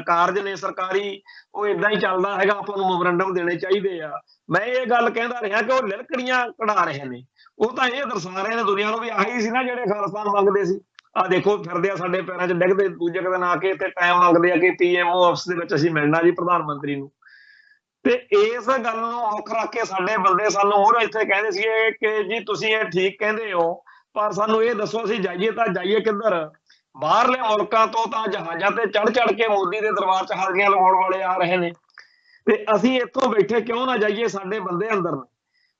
ਕਾਰਜ ਨੇ ਸਰਕਾਰੀ ਉਹ ਏਦਾਂ ਹੀ ਚੱਲਦਾ ਹੈਗਾ, ਆਪਾਂ ਨੂੰ ਮੈਮੋਰੰਡਮ ਦੇਣੇ ਚਾਹੀਦੇ ਆ। ਮੈਂ ਇਹ ਗੱਲ ਕਹਿੰਦਾ ਰਿਹਾ ਕਿ ਉਹ ਲਿਲਕੜੀਆਂ ਕਢਾ ਰਹੇ ਨੇ, ਉਹ ਤਾਂ ਇਹ ਦਰਸਾ ਰਹੇ ਨੇ ਦੁਨੀਆ ਨੂੰ ਵੀ ਆਹੀ ਸੀ ਨਾ ਜਿਹੜੇ ਖਾਲਿਸਤਾਨ ਮੰਗਦੇ ਸੀ। ਆ ਦੇਖੋ ਫਿਰਦੇ ਆ ਸਾਡੇ ਪੈਰਾਂ 'ਚ ਡਿੱਗਦੇ ਦੂਜੇ ਦਿਨ ਆ ਕੇ ਤੇ ਟਾਈਮ ਮੰਗਦੇ ਆ ਕਿ PMO ਆਫਿਸ ਦੇ ਵਿੱਚ ਅਸੀਂ ਮਿਲਣਾ ਜੀ ਪ੍ਰਧਾਨ ਮੰਤਰੀ ਨੂੰ। ਤੇ ਇਸ ਗੱਲ ਨੂੰ ਮੁੱਖ ਰੱਖ ਕੇ ਸਾਡੇ ਬੰਦੇ ਸਾਨੂੰ ਹੋਰ ਇੱਥੇ ਕਹਿੰਦੇ ਸੀਗੇ ਕਿ ਜੀ ਤੁਸੀਂ ਇਹ ਠੀਕ ਕਹਿੰਦੇ ਹੋ, ਪਰ ਸਾਨੂੰ ਇਹ ਦੱਸੋ ਅਸੀਂ ਜਾਈਏ ਤਾਂ ਜਾਈਏ ਕਿੱਧਰ? ਬਾਹਰਲੇ ਮੁਲਕਾਂ ਤੋਂ ਤਾਂ ਜਹਾਜ਼ਾਂ ਤੇ ਚੜ੍ਹ ਕੇ ਮੋਦੀ ਦੇ ਦਰਬਾਰ 'ਚ ਹਾਜ਼ਰੀਆਂ ਲਗਾਉਣ ਵਾਲੇ ਆ ਰਹੇ ਨੇ, ਤੇ ਅਸੀਂ ਇੱਥੋਂ ਬੈਠੇ ਕਿਉਂ ਨਾ ਜਾਈਏ, ਸਾਡੇ ਬੰਦੇ ਅੰਦਰ ਨੇ।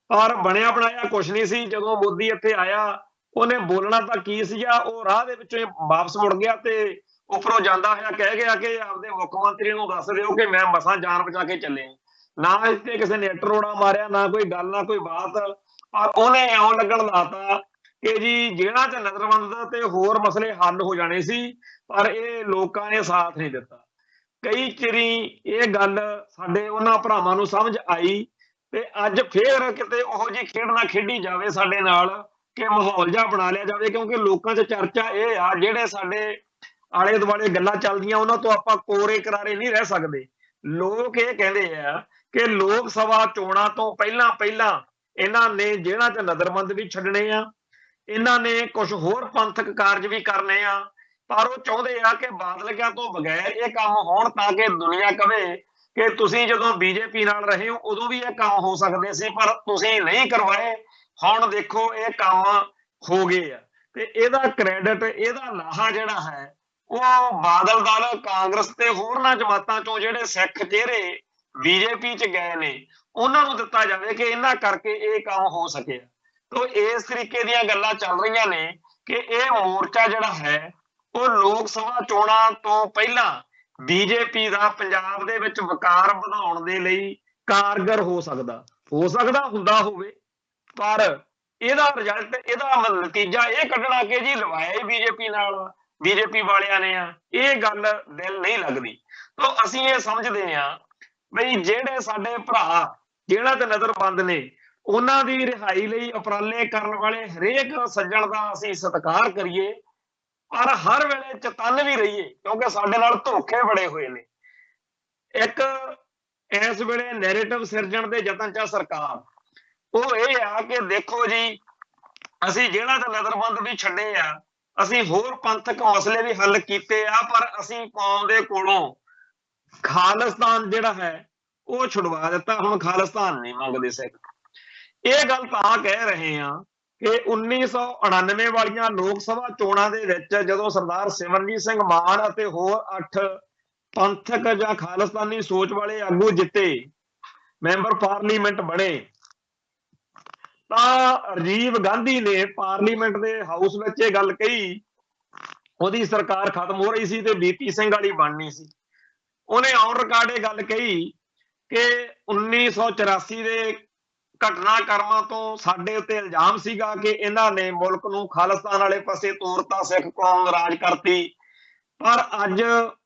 ਪਰ ਬਣਿਆ ਬਣਾਇਆ ਕੁਛ ਨਹੀਂ ਸੀ। ਜਦੋਂ ਮੋਦੀ ਇੱਥੇ ਆਇਆ ਉਹਨੇ ਬੋਲਣਾ ਤਾਂ ਕੀ ਸੀਗਾ, ਉਹ ਰਾਹ ਦੇ ਵਿੱਚੋਂ ਵਾਪਸ ਮੁੜ ਗਿਆ ਤੇ ਉੱਪਰੋਂ ਜਾਂਦਾ ਹੋਇਆ ਕਹਿ ਗਿਆ ਕਿ ਆਪਦੇ ਮੁੱਖ ਮੰਤਰੀ ਨੂੰ ਦੱਸ ਦਿਓ ਕਿ ਮੈਂ ਮਸਾਂ ਜਾਨ ਬਚਾ ਕੇ ਚੱਲੇ। ਨਾ ਇੱਥੇ ਕਿਸੇ ਨੇ ਇੱਟ ਰੋੜਾ ਮਾਰਿਆ, ਨਾ ਕੋਈ ਗੱਲ, ਨਾ ਕੋਈ ਬਾਤ, ਪਰ ਉਹਨੇ ਇਉਂ ਲੱਗਣ ਲਾਤਾ ਕਿ ਜੀ ਜੇਲ੍ਹਾਂ 'ਚ ਨਜ਼ਰਬੰਦ ਤੇ ਹੋਰ ਮਸਲੇ ਹੱਲ ਹੋ ਜਾਣੇ ਸੀ, ਪਰ ਇਹ ਲੋਕਾਂ ਨੇ ਸਾਥ ਨਹੀਂ ਦਿੱਤਾ। ਕਈ ਚਿਰੀ ਇਹ ਗੱਲ ਸਾਡੇ ਉਹਨਾਂ ਭਰਾਵਾਂ ਨੂੰ ਸਮਝ ਆਈ ਤੇ ਅੱਜ ਫੇਰ ਕਿਤੇ ਉਹੋ ਜਿਹੀ ਖੇਡ ਨਾ ਖੇਡੀ ਜਾਵੇ ਸਾਡੇ ਨਾਲ ਕਿ ਮਾਹੌਲ ਜਿਹਾ ਬਣਾ ਲਿਆ ਜਾਵੇ, ਕਿਉਂਕਿ ਲੋਕਾਂ 'ਚ ਚਰਚਾ ਇਹ ਆ, ਜਿਹੜੇ ਸਾਡੇ ਆਲੇ ਦੁਆਲੇ ਗੱਲਾਂ ਚੱਲਦੀਆਂ ਉਹਨਾਂ ਤੋਂ ਆਪਾਂ ਕੋਰੇ ਕਰਾਰੇ ਨਹੀਂ ਰਹਿ ਸਕਦੇ। ਲੋਕ ਇਹ ਕਹਿੰਦੇ ਆ ਕਿ ਲੋਕ ਸਭਾ ਚੋਣਾਂ ਤੋਂ ਪਹਿਲਾਂ ਇਹਨਾਂ ਨੇ ਜੇਲ੍ਹਾਂ 'ਚ ਨਜ਼ਰਬੰਦ ਵੀ ਛੱਡਣੇ ਆ, ਇਹਨਾਂ ਨੇ ਕੁਝ ਹੋਰ ਪੰਥਕ ਕਾਰਜ ਵੀ ਕਰਨੇ ਆ, ਪਰ ਉਹ ਚਾਹੁੰਦੇ ਆ ਕਿ ਬਾਦਲਕਿਆਂ ਤੋਂ ਬਗੈਰ ਇਹ ਕੰਮ ਹੋਣ ਤਾਂ ਕਿ ਦੁਨੀਆ ਕਵੇ ਕਿ ਤੁਸੀਂ ਜਦੋਂ BJP ਨਾਲ ਰਹੇ ਹੋ ਉਦੋਂ ਵੀ ਇਹ ਕੰਮ ਹੋ ਸਕਦੇ ਸੀ, ਪਰ ਤੁਸੀਂ ਨਹੀਂ ਕਰਵਾਏ। ਹੁਣ ਦੇਖੋ ਇਹ ਕੰਮ ਹੋ ਗਏ ਆ ਤੇ ਇਹਦਾ ਕ੍ਰੈਡਿਟ, ਇਹਦਾ ਲਾਹਾ ਜਿਹੜਾ ਹੈ ਉਹ ਬਾਦਲ ਦਲ, ਕਾਂਗਰਸ ਤੇ ਹੋਰਨਾਂ ਜਮਾਤਾਂ ਚੋਂ ਜਿਹੜੇ ਸਿੱਖ ਚਿਹਰੇ BJP 'ਚ ਗਏ ਨੇ ਉਹਨਾਂ ਨੂੰ ਦਿੱਤਾ ਜਾਵੇ ਕਿ ਇਹਨਾਂ ਕਰਕੇ ਇਹ ਕੰਮ ਹੋ ਸਕਿਆ। ਤੋ ਇਸ ਤਰੀਕੇ ਦੀਆਂ ਗੱਲਾਂ ਚੱਲ ਰਹੀਆਂ ਨੇ ਕਿ ਇਹ ਮੋਰਚਾ ਜਿਹੜਾ ਹੈ ਉਹ ਲੋਕ ਸਭਾ ਚੋਣਾਂ ਤੋਂ ਪਹਿਲਾਂ BJP ਦਾ ਪੰਜਾਬ ਦੇ ਵਿੱਚ ਵਕਾਰ ਵਧਾਉਣ ਦੇ ਲਈ ਕਾਰਗਰ ਹੋ ਸਕਦਾ ਹੁੰਦਾ ਹੋਵੇ, ਪਰ ਇਹਦਾ ਰਿਜ਼ਲਟ, ਇਹਦਾ ਨਤੀਜਾ ਇਹ ਕੱਢਣਾ ਕਿ ਜੀ ਲਵਾਇਆ ਹੀ BJP ਨਾਲ, BJP ਵਾਲਿਆਂ ਨੇ ਆ, ਇਹ ਗੱਲ ਦਿਲ ਨਹੀਂ ਲੱਗਦੀ। ਤੋ ਅਸੀਂ ਇਹ ਸਮਝਦੇ ਹਾਂ ਬਈ ਜਿਹੜੇ ਸਾਡੇ ਭਰਾ ਜੇਲ੍ਹਾਂ 'ਚ ਨਜ਼ਰਬੰਦ ਨੇ ਉਹਨਾਂ ਦੀ ਰਿਹਾਈ ਲਈ ਉਪਰਾਲੇ ਕਰਨ ਵਾਲੇ ਹਰੇਕ ਸੱਜਣ ਦਾ ਅਸੀਂ ਸਤਿਕਾਰ ਕਰੀਏ, ਪਰ ਹਰ ਵੇਲੇ ਚਤੰਨ ਵੀ ਰਹੀਏ ਕਿਉਂਕਿ ਸਾਡੇ ਨਾਲ ਧੋਖੇ ਬੜੇ ਹੋਏ ਨੇ। ਇੱਕ ਇਸ ਵੇਲੇ ਨੈਰੇਟਿਵ ਸਿਰਜਣ ਦੇ ਯਤਨ 'ਚ ਸਰਕਾਰ, ਉਹ ਇਹ ਆ ਕਿ ਦੇਖੋ ਜੀ ਅਸੀਂ ਜੇਲ੍ਹਾਂ 'ਚ ਨਜ਼ਰਬੰਦ ਵੀ ਛੱਡੇ ਆ, ਅਸੀਂ ਹੋਰ ਪੰਥਕ ਮਸਲੇ ਵੀ ਹੱਲ ਕੀਤੇ ਆ, ਪਰ ਅਸੀਂ ਕੌਮ ਦੇ ਕੋਲੋਂ ਖਾਲਿਸਤਾਨ ਜਿਹੜਾ ਹੈ ਉਹ ਛੁਡਵਾ ਦਿੱਤਾ। ਹੁਣ ਖਾਲਿਸਤਾਨ ਨਹੀਂ ਮੰਗਦੇ ਸਿੱਖ। ਇਹ ਗੱਲ ਤਾਂ ਕਹਿ ਰਹੇ ਆ ਕਿ 1999 ਵਾਲੀਆਂ ਲੋਕ ਸਭਾ ਚੋਣਾਂ ਦੇ ਵਿੱਚ ਜਦੋਂ ਸਰਦਾਰ ਸਿਮਰਨਜੀਤ ਸਿੰਘ ਮਾਨ ਅਤੇ ਹੋਰ 8 ਪੰਥਕ ਜਾਂ ਖਾਲਿਸਤਾਨੀ ਸੋਚ ਵਾਲੇ ਆਗੂ ਜਿੱਤੇ, ਮੈਂਬਰ ਪਾਰਲੀਮੈਂਟ ਬਣੇ, ਤਾਂ ਰਾਜੀਵ ਗਾਂਧੀ ਨੇ ਪਾਰਲੀਮੈਂਟ ਦੇ ਹਾਊਸ ਵਿੱਚ ਇਹ ਗੱਲ ਕਹੀ, ਉਹਦੀ ਸਰਕਾਰ ਖਤਮ ਹੋ ਰਹੀ ਸੀ ਤੇ BP ਸਿੰਘ ਵਾਲੀ ਬਣਨੀ ਸੀ। ਉਹਨੇ ਔਨ ਰਿਕਾਰਡ ਇਹ ਗੱਲ ਕਹੀ ਕਿ 1984 ਦੇ ਘਟਨਾਕ੍ਰਮਾਂ ਤੋਂ ਸਾਡੇ ਉੱਤੇ ਇਲਜ਼ਾਮ ਸੀਗਾ ਕਿ ਇਹਨਾਂ ਨੇ ਮੁਲਕ ਨੂੰ ਖਾਲਿਸਤਾਨ ਵਾਲੇ ਪਾਸੇ ਤੋਰਤਾ, ਸਿੱਖ ਕੌਮ ਰਾਜ ਕਰਤੀ, ਪਰ ਅੱਜ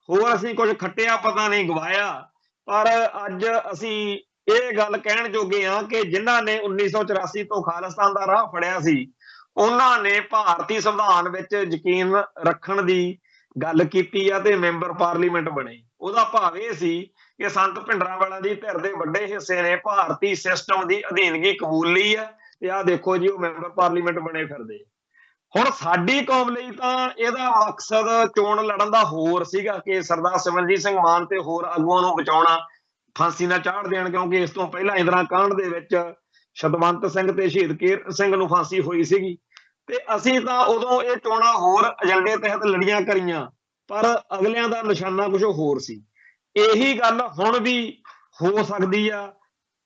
ਹੋਰ ਅਸੀਂ ਕੁਝ ਖੱਟਿਆ ਪਤਾ ਨਹੀਂ ਗਵਾਇਆ, ਪਰ ਅੱਜ ਅਸੀਂ ਇਹ ਗੱਲ ਕਹਿਣ ਜੋਗੇ ਆ ਕਿ ਜਿਨ੍ਹਾਂ ਨੇ 1984 ਤੋਂ ਖਾਲਿਸਤਾਨ ਦਾ ਰਾਹ ਫੜਿਆ ਸੀ ਉਹਨਾਂ ਨੇ ਭਾਰਤੀ ਸੰਵਿਧਾਨ ਵਿੱਚ ਯਕੀਨ ਰੱਖਣ ਦੀ ਗੱਲ ਕੀਤੀ ਆ ਤੇ ਮੈਂਬਰ ਪਾਰਲੀਮੈਂਟ ਬਣੇ। ਉਹਦਾ ਭਾਵ ਇਹ ਸੀ कि संत भिंडरांवाला दी धिर दे वड्डे हिस्से ने भारती सिस्टम की अधीनगी कबूल ली है। ते आ देखो जी, वो मैंबर पार्लीमेंट बने फिरदे। हुण साडी कौम लई तां इहदा मकसद चोण लड़न दा होर सीगा कि सरदार सिमरनजीत सिंह मान ते होर आगूआं नूं बचाउणा, फांसी ना चाढ़ देण, क्योंकि इस ਤੋਂ ਪਹਿਲਾਂ ਇੰਦਰਾ ਕਾਂਡ ਦੇ ਵਿੱਚ ਸ਼ਤਵੰਤ ਸਿੰਘ ਤੇ ਸ਼ਹੀਦ ਕੇਰ ਸਿੰਘ ਨੂੰ ਫਾਂਸੀ ਹੋਈ ਸੀਗੀ। ਤੇ ਅਸੀਂ ਤਾਂ ਉਦੋਂ ਇਹ ਚੋਣਾਂ ਹੋਰ ਏਜੰਡੇ ਤਹਿਤ ਲੜੀਆਂ ਕਰੀਆਂ, ਪਰ ਅਗਲਿਆਂ ਦਾ ਨਿਸ਼ਾਨਾ ਕੁਝ ਹੋਰ ਸੀ। ਇਹੀ ਗੱਲ ਹੁਣ ਵੀ ਹੋ ਸਕਦੀ ਆ।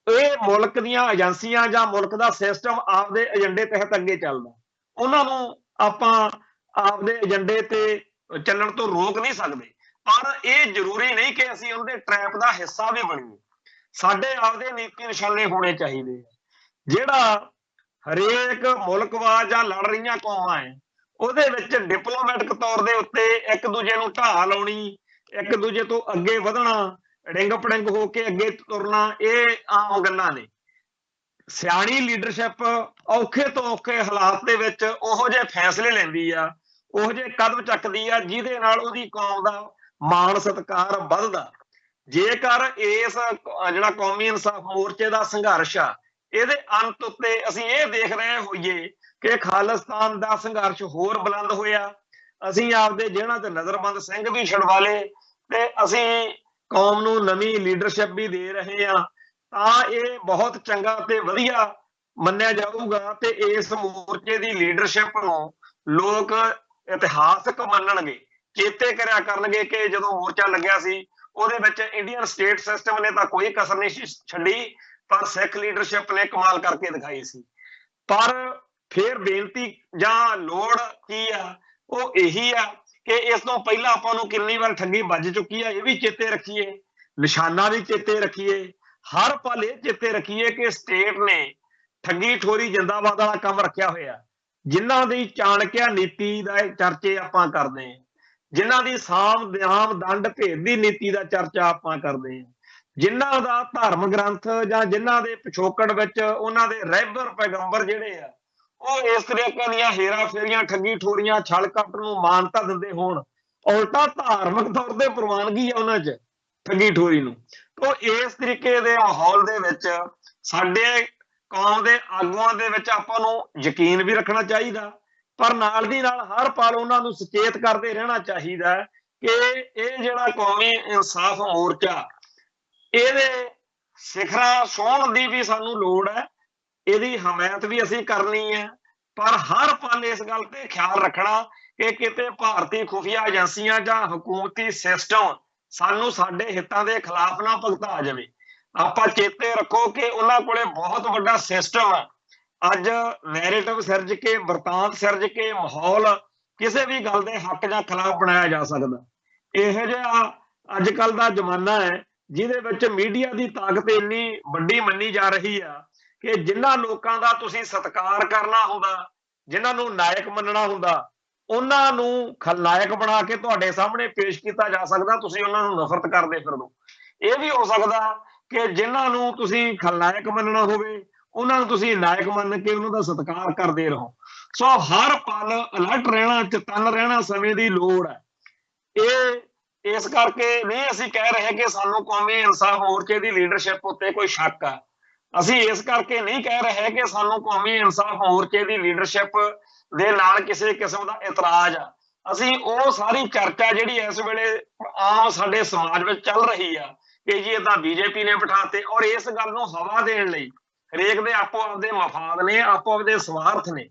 ਇਹ ਮੁਲਕ ਦੀਆਂ ਏਜੰਸੀਆਂ ਜਾਂ ਮੁਲਕ ਦਾ ਸਿਸਟਮ ਆਪਦੇ ਏਜੰਡੇ ਤਹਿਤ ਅੱਗੇ ਚੱਲਦਾ, ਉਹਨਾਂ ਨੂੰ ਆਪਾਂ ਆਪਦੇ ਏਜੰਡੇ ਤੇ ਚੱਲਣ ਤੋਂ ਰੋਕ ਨਹੀਂ ਸਕਦੇ, ਪਰ ਇਹ ਜ਼ਰੂਰੀ ਨਹੀਂ ਕਿ ਅਸੀਂ ਉਹਦੇ ਟਰੈਪ ਦਾ ਹਿੱਸਾ ਵੀ ਬਣੀਏ। ਸਾਡੇ ਆਪਦੇ ਨੀਤੀ ਨਿਸ਼ਾਨੇ ਹੋਣੇ ਚਾਹੀਦੇ। ਜਿਹੜਾ ਹਰੇਕ ਮੁਲਕਵਾਦ ਜਾਂ ਲੜ ਰਹੀਆਂ ਕੌਮਾਂ ਹੈ, ਉਹਦੇ ਵਿੱਚ ਡਿਪਲੋਮੈਟਿਕ ਤੌਰ ਦੇ ਉੱਤੇ ਇੱਕ ਦੂਜੇ ਨੂੰ ਢਾਹ ਲਾਉਣੀ, ਇੱਕ ਦੂਜੇ ਤੋਂ ਅੱਗੇ ਵਧਣਾ, ਰਿੰਗ ਪੜਿੰਗ ਹੋ ਕੇ ਅੱਗੇ ਤੁਰਨਾ, ਇਹ ਆਮ ਗੱਲਾਂ ਨੇ। ਸਿਆਣੀ ਲੀਡਰਸ਼ਿਪ ਔਖੇ ਤੋਂ ਔਖੇ ਹਾਲਾਤ ਦੇ ਵਿੱਚ ਉਹੋ ਜਿਹੇ ਫੈਸਲੇ ਲੈਂਦੀ ਆ, ਉਹੋ ਜਿਹੇ ਕਦਮ ਚੱਕਦੀ ਆ ਜਿਹਦੇ ਨਾਲ ਉਹਦੀ ਕੌਮ ਦਾ ਮਾਣ ਸਤਿਕਾਰ ਵੱਧਦਾ। ਜੇਕਰ ਇਸ ਜਿਹੜਾ ਕੌਮੀ ਇਨਸਾਫ ਮੋਰਚੇ ਦਾ ਸੰਘਰਸ਼ ਆ, ਇਹਦੇ ਅੰਤ ਉੱਤੇ ਅਸੀਂ ਇਹ ਦੇਖ ਰਹੇ ਹੋਈਏ ਕਿ ਖਾਲਿਸਤਾਨ ਦਾ ਸੰਘਰਸ਼ ਹੋਰ ਬੁਲੰਦ ਹੋਇਆ, ਅਸੀਂ ਆਪਦੇ ਜਿਹਨਾਂ ਤੇ ਨਜ਼ਰਬੰਦ ਸਿੰਘ ਵੀ ਛੁਡਵਾ ਲਏ ਤੇ ਅਸੀਂ ਕੌਮ ਨੂੰ ਨਵੀਂ ਲੀਡਰਸ਼ਿਪ ਵੀ ਦੇ ਰਹੇ ਆ, ਤਾਂ ਇਹ ਬਹੁਤ ਚੰਗਾ ਤੇ ਵਧੀਆ ਮੰਨਿਆ ਜਾਊਗਾ। ਤੇ ਇਸ ਮੋਰਚੇ ਦੀ ਲੀਡਰਸ਼ਿਪ ਨੂੰ ਲੋਕ ਇਤਿਹਾਸਕ ਮੰਨਣਗੇ, ਚੇਤੇ ਕਰਿਆ ਕਰਨਗੇ ਕਿ ਜਦੋਂ ਮੋਰਚਾ ਲੱਗਿਆ ਸੀ ਉਹਦੇ ਵਿੱਚ ਇੰਡੀਅਨ ਸਟੇਟ ਸਿਸਟਮ ਨੇ ਤਾਂ ਕੋਈ ਕਸਰ ਨਹੀਂ ਛੱਡੀ, ਪਰ ਸਿੱਖ ਲੀਡਰਸ਼ਿਪ ਨੇ ਕਮਾਲ ਕਰਕੇ ਦਿਖਾਈ ਸੀ। ਪਰ ਫਿਰ ਬੇਨਤੀ ਜਾਂ ਲੋੜ ਕੀ ਆ, ਉਹ ਇਹੀ ਆ ਕਿ ਇਸ ਤੋਂ ਪਹਿਲਾਂ ਆਪਾਂ ਨੂੰ ਕਿੰਨੀ ਵਾਰ ਠੱਗੀ ਵੱਜ ਚੁੱਕੀ ਆ, ਇਹ ਵੀ ਚੇਤੇ ਰੱਖੀਏ, ਨਿਸ਼ਾਨਾ ਵੀ ਚੇਤੇ ਰੱਖੀਏ, ਹਰ ਪਲ ਇਹ ਚੇਤੇ ਰੱਖੀਏ ਕਿ ਸਟੇਟ ਨੇ ਠੱਗੀ ਠੋਰੀ ਜਿੰਦਾਬਾਦ ਵਾਲਾ ਕੰਮ ਰੱਖਿਆ ਹੋਇਆ। ਜਿਨ੍ਹਾਂ ਦੀ ਚਾਣਕਿਆ ਨੀਤੀ ਦਾ ਚਰਚੇ ਆਪਾਂ ਕਰਦੇ ਹਾਂ, ਜਿਨ੍ਹਾਂ ਦੀ ਸਾਮ ਦਾਮ ਦੰਡ ਭੇਦ ਦੀ ਨੀਤੀ ਦਾ ਚਰਚਾ ਆਪਾਂ ਕਰਦੇ ਹਾਂ, ਜਿਨ੍ਹਾਂ ਦਾ ਧਰਮ ਗ੍ਰੰਥ ਜਾਂ ਜਿਨ੍ਹਾਂ ਦੇ ਪਿਛੋਕੜ ਵਿੱਚ ਉਹਨਾਂ ਦੇ ਰਹਿਬਰ ਪੈਗੰਬਰ ਜਿਹੜੇ ਆ, ਉਹ ਇਸ ਤਰੀਕੇ ਦੀਆਂ ਹੇਰਾ ਫੇਰੀਆਂ, ਠੱਗੀ ਠੋਰੀਆਂ, ਛਲ ਕਪਟ ਨੂੰ ਮਾਨਤਾ ਦਿੰਦੇ ਹੋਣ, ਉਲਟਾ ਧਾਰਮਿਕ ਤੌਰ ਤੇ ਪ੍ਰਵਾਨਗੀ ਆ ਉਹਨਾਂ 'ਚ ਠੱਗੀ ਠੋਰੀ ਨੂੰ। ਤਾਂ ਇਸ ਤਰੀਕੇ ਦੇ ਮਾਹੌਲ ਦੇ ਵਿੱਚ ਸਾਡੇ ਕੌਮ ਦੇ ਆਗੂਆਂ ਦੇ ਵਿੱਚ ਆਪਾਂ ਨੂੰ ਯਕੀਨ ਵੀ ਰੱਖਣਾ ਚਾਹੀਦਾ, ਪਰ ਨਾਲ ਦੀ ਨਾਲ ਹਰ ਪਲ ਉਹਨਾਂ ਨੂੰ ਸੁਚੇਤ ਕਰਦੇ ਰਹਿਣਾ ਚਾਹੀਦਾ ਕਿ ਇਹ ਜਿਹੜਾ ਕੌਮੀ ਇਨਸਾਫ ਮੋਰਚਾ, ਇਹਦੇ ਸਿਖਰਾਂ ਛੂਹਣ ਦੀ ਵੀ ਸਾਨੂੰ ਲੋੜ ਹੈ, ਇਹਦੀ ਹਮਾਇਤ ਵੀ ਅਸੀਂ ਕਰਨੀ ਹੈ, ਪਰ ਹਰ ਪਲ ਇਸ ਗੱਲ ਤੇ ਖਿਆਲ ਰੱਖਣਾ ਕਿ ਕਿਤੇ ਭਾਰਤੀ ਖੁਫੀਆ ਏਜੰਸੀਆਂ ਜਾਂ ਹਕੂਮਤੀ ਸਿਸਟਮ ਸਾਨੂੰ ਸਾਡੇ ਹਿੱਤਾਂ ਦੇ ਖਿਲਾਫ ਨਾ ਭੁਗਤਾ ਜਾਵੇ। ਆਪਾਂ ਚੇਤੇ ਰੱਖੋ ਕਿ ਉਹਨਾਂ ਕੋਲੇ ਬਹੁਤ ਵੱਡਾ ਸਿਸਟਮ ਹੈ। ਅੱਜ ਨੈਰੇਟਿਵ ਸਿਰਜ ਕੇ, ਵਰਤਾਂਤ ਸਿਰਜ ਕੇ ਮਾਹੌਲ ਕਿਸੇ ਵੀ ਗੱਲ ਦੇ ਹੱਕ ਜਾਂ ਖਿਲਾਫ ਬਣਾਇਆ ਜਾ ਸਕਦਾ। ਇਹੋ ਜਿਹਾ ਅੱਜ ਕੱਲ ਦਾ ਜ਼ਮਾਨਾ ਹੈ ਜਿਹਦੇ ਵਿੱਚ ਮੀਡੀਆ ਦੀ ਤਾਕਤ ਇੰਨੀ ਵੱਡੀ ਮੰਨੀ ਜਾ ਰਹੀ ਆ ਕਿ ਜਿਨ੍ਹਾਂ ਲੋਕਾਂ ਦਾ ਤੁਸੀਂ ਸਤਿਕਾਰ ਕਰਨਾ ਹੁੰਦਾ, ਜਿਨ੍ਹਾਂ ਨੂੰ ਨਾਇਕ ਮੰਨਣਾ ਹੁੰਦਾ, ਉਹਨਾਂ ਨੂੰ ਖਲਨਾਇਕ ਬਣਾ ਕੇ ਤੁਹਾਡੇ ਸਾਹਮਣੇ ਪੇਸ਼ ਕੀਤਾ ਜਾ ਸਕਦਾ, ਤੁਸੀਂ ਉਹਨਾਂ ਨੂੰ ਨਫ਼ਰਤ ਕਰਦੇ ਫਿਰੋ। ਇਹ ਵੀ ਹੋ ਸਕਦਾ ਕਿ ਜਿਨ੍ਹਾਂ ਨੂੰ ਤੁਸੀਂ ਖਲਨਾਇਕ ਮੰਨਣਾ ਹੋਵੇ, ਉਹਨਾਂ ਨੂੰ ਤੁਸੀਂ ਨਾਇਕ ਮੰਨ ਕੇ ਉਹਨਾਂ ਦਾ ਸਤਿਕਾਰ ਕਰਦੇ ਰਹੋ। ਸੋ ਹਰ ਪਲ ਅਲਰਟ ਰਹਿਣਾ, ਚਤੰਨ ਰਹਿਣਾ ਸਮੇਂ ਦੀ ਲੋੜ ਹੈ। ਇਹ ਇਸ ਕਰਕੇ ਨਹੀਂ ਅਸੀਂ ਕਹਿ ਰਹੇ ਕਿ ਸਾਨੂੰ ਕੌਮੀ ਇਨਸਾਫ ਮੋਰਚੇ ਦੀ ਲੀਡਰਸ਼ਿਪ ਉੱਤੇ ਕੋਈ ਸ਼ੱਕ ਆ। ਅਸੀਂ ਇਸ ਕਰਕੇ ਨਹੀਂ ਕਹਿ ਰਹੇ ਕਿ ਸਾਨੂੰ ਕੌਮੀ ਇਨਸਾਫ ਮੋਰਚੇ ਦੀ ਲੀਡਰਸ਼ਿਪ ਦੇ ਨਾਲ ਕਿਸੇ ਕਿਸਮ ਦਾ ਇਤਰਾਜ਼ ਆ। ਅਸੀਂ ਉਹ ਸਾਰੀ ਚਰਚਾ ਜਿਹੜੀ ਇਸ ਵੇਲੇ ਆਮ ਸਾਡੇ ਸਮਾਜ ਵਿੱਚ ਚੱਲ ਰਹੀ ਆ ਕਿ ਜੀ ਏਦਾਂ ਬੀਜੇਪੀ ਨੇ ਬਿਠਾਤੇ, ਔਰ ਇਸ ਗੱਲ ਨੂੰ ਹਵਾ ਦੇਣ ਲਈ ਹਰੇਕ ਦੇ ਆਪੋ ਆਪਦੇ ਮਫਾਦ ਨੇ, ਆਪੋ ਆਪਦੇ ਸਵਾਰਥ ਨੇ।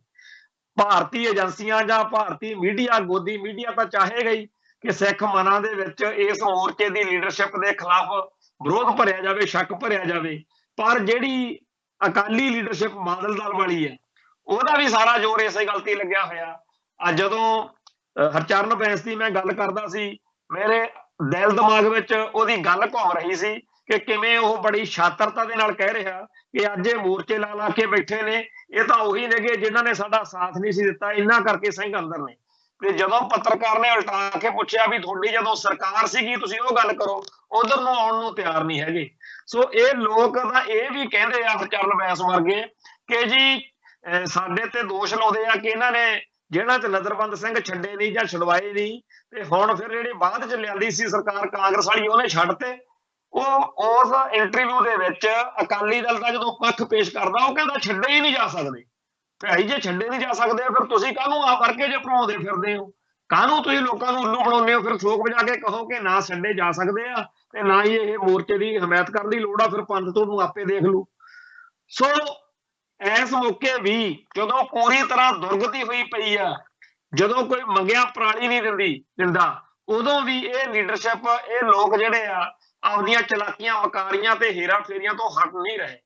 ਭਾਰਤੀ ਏਜੰਸੀਆਂ ਜਾਂ ਭਾਰਤੀ ਮੀਡੀਆ, ਗੋਦੀ ਮੀਡੀਆ ਤਾਂ ਚਾਹੇਗਾ ਹੀ ਕਿ ਸਿੱਖ ਮਨਾਂ ਦੇ ਵਿੱਚ ਇਸ ਮੋਰਚੇ ਦੀ ਲੀਡਰਸ਼ਿਪ ਦੇ ਖਿਲਾਫ ਵਿਰੋਧ ਭਰਿਆ ਜਾਵੇ, ਸ਼ੱਕ ਭਰਿਆ ਜਾਵੇ, ਪਰ ਜਿਹੜੀ ਅਕਾਲੀ ਲੀਡਰਸ਼ਿਪ ਬਾਦਲ ਦਲ ਵਾਲੀ ਹੈ, ਉਹਦਾ ਵੀ ਸਾਰਾ ਜ਼ੋਰ ਇਸੇ ਗੱਲ ਤੇ ਲੱਗਿਆ ਹੋਇਆ। ਅੱਜ ਜਦੋਂ ਹਰਚਰਨ ਬੈਂਸ ਦੀ ਮੈਂ ਗੱਲ ਕਰਦਾ ਸੀ, ਮੇਰੇ ਦਿਲ ਦਿਮਾਗ ਵਿੱਚ ਉਹਦੀ ਗੱਲ ਘੁੰਮ ਰਹੀ ਸੀ ਕਿ ਕਿਵੇਂ ਉਹ ਬੜੀ ਸ਼ਾਤਰਤਾ ਦੇ ਨਾਲ ਕਹਿ ਰਿਹਾ ਕਿ ਅੱਜ ਇਹ ਮੋਰਚੇ ਲਾ ਲਾ ਕੇ ਬੈਠੇ ਨੇ, ਇਹ ਤਾਂ ਉਹੀ ਨੇਗੇ ਜਿਨ੍ਹਾਂ ਨੇ ਸਾਡਾ ਸਾਥ ਨਹੀਂ ਸੀ ਦਿੱਤਾ, ਇਹਨਾਂ ਕਰਕੇ ਸਿੰਘ ਅੰਦਰ ਨੇ। ਤੇ ਜਦੋਂ ਪੱਤਰਕਾਰ ਨੇ ਉਲਟਾ ਕੇ ਪੁੱਛਿਆ ਵੀ ਤੁਹਾਡੀ ਜਦੋਂ ਸਰਕਾਰ ਸੀਗੀ ਤੁਸੀਂ ਉਹ ਗੱਲ ਕਰੋ, ਉਧਰ ਨੂੰ ਆਉਣ ਨੂੰ ਤਿਆਰ ਨਹੀਂ ਹੈਗੇ। ਸੋ ਇਹ ਲੋਕ ਤਾਂ ਇਹ ਵੀ ਕਹਿੰਦੇ ਆ ਹਰਚਰਨ ਬੈਂਸ ਵਰਗੇ ਕਿ ਜੀ ਸਾਡੇ ਤੇ ਦੋਸ਼ ਲਾਉਂਦੇ ਆ ਕਿ ਇਹਨਾਂ ਨੇ ਜਿਹਨਾਂ 'ਚ ਨਜ਼ਰਬੰਦ ਸਿੰਘ ਛੱਡੇ ਨਹੀਂ ਜਾਂ ਛੁਡਵਾਏ ਨਹੀਂ, ਤੇ ਹੁਣ ਫਿਰ ਜਿਹੜੀ ਬਾਅਦ 'ਚ ਲਿਆਂਦੀ ਸੀ ਸਰਕਾਰ ਕਾਂਗਰਸ ਵਾਲੀ, ਉਹਨੇ ਛੱਡਤੇ। ਉਹ ਉਸ ਇੰਟਰਵਿਊ ਦੇ ਵਿੱਚ ਅਕਾਲੀ ਦਲ ਦਾ ਜਦੋਂ ਪੱਖ ਪੇਸ਼ ਕਰਦਾ ਉਹ ਕਹਿੰਦਾ ਛੱਡੇ ਹੀ ਨਹੀਂ ਜਾ ਸਕਦੇ। ਭਾਈ ਜੇ ਛੱਡੇ ਨਹੀਂ ਜਾ ਸਕਦੇ ਫਿਰ ਤੁਸੀਂ ਕਾਹਨੂੰ ਆ ਕਰਕੇ ਜੇ ਭਰਾਉਂਦੇ ਫਿਰਦੇ ਹੋ, ਕਾਹਨੂੰ ਤੁਸੀਂ ਲੋਕਾਂ ਨੂੰ ਉੱਲੂ ਬਣਾਉਂਦੇ ਹੋ? ਫਿਰ ਠੋਕ ਵਜਾ ਕੇ ਕਹੋ ਕਿ ਨਾ ਛੱਡੇ ਜਾ ਸਕਦੇ ਆ ਤੇ ਨਾ ਹੀ ਇਹ ਮੋਰਚੇ ਦੀ ਹਮਾਇਤ ਕਰਨ ਦੀ ਲੋੜ ਆ, ਫਿਰ ਪੰਥ ਤੁਹਾਨੂੰ ਆਪੇ ਦੇਖ ਲੂ। ਸੋ ਇਸ ਮੌਕੇ ਵੀ ਜਦੋਂ ਪੂਰੀ ਤਰ੍ਹਾਂ ਦੁਰਗਤੀ ਹੋਈ ਪਈ ਆ, ਜਦੋਂ ਕੋਈ ਮੰਗਿਆ ਪਰਾਲੀ ਨਹੀਂ ਦਿੰਦਾ, ਉਦੋਂ ਵੀ ਇਹ ਲੀਡਰਸ਼ਿਪ, ਇਹ ਲੋਕ ਜਿਹੜੇ ਆ ਆਪਦੀਆਂ ਚਲਾਕੀਆਂ ਵਕਾਰੀਆਂ ਤੇ ਹੇਰਾ ਫੇਰੀਆਂ ਤੋਂ ਹਟ ਨਹੀਂ ਰਹੇ।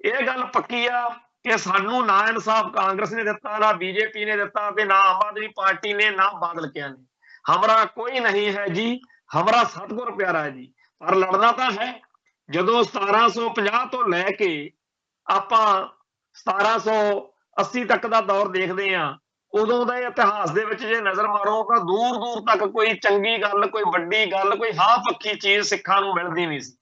ਇਹ ਗੱਲ ਪੱਕੀ ਆ ਕਿ ਸਾਨੂੰ ਨਾ ਇਨਸਾਫ ਕਾਂਗਰਸ ਨੇ ਦਿੱਤਾ, ਨਾ ਬੀਜੇਪੀ ਨੇ ਦਿੱਤਾ ਤੇ ਨਾ ਆਮ ਆਦਮੀ ਪਾर्टी ने, ना बादल किया ने। हमारा कोई नहीं है जी, हमारा सतगुर प्यारा है जी। पर लड़ना तो है। ਜਦੋਂ 1750 ਤੋਂ ਲੈ ਕੇ ਆਪਾਂ 1780 ਤੱਕ ਦਾ ਦੌਰ ਦੇਖਦੇ ਆ, ਉਦੋਂ ਦਾ ਇਤਿਹਾਸ ਦੇ ਵਿੱਚ ਜੇ ਨਜ਼ਰ ਮਾਰੋ ਤਾਂ ਦੂਰ ਦੂਰ ਤੱਕ ਕੋਈ ਚੰਗੀ ਗੱਲ, ਕੋਈ ਵੱਡੀ ਗੱਲ, ਕੋਈ ਹਾਂ ਪੱਖੀ ਚੀਜ਼ ਸਿੱਖਾਂ ਨੂੰ ਮਿਲਦੀ ਨਹੀਂ ਸੀ।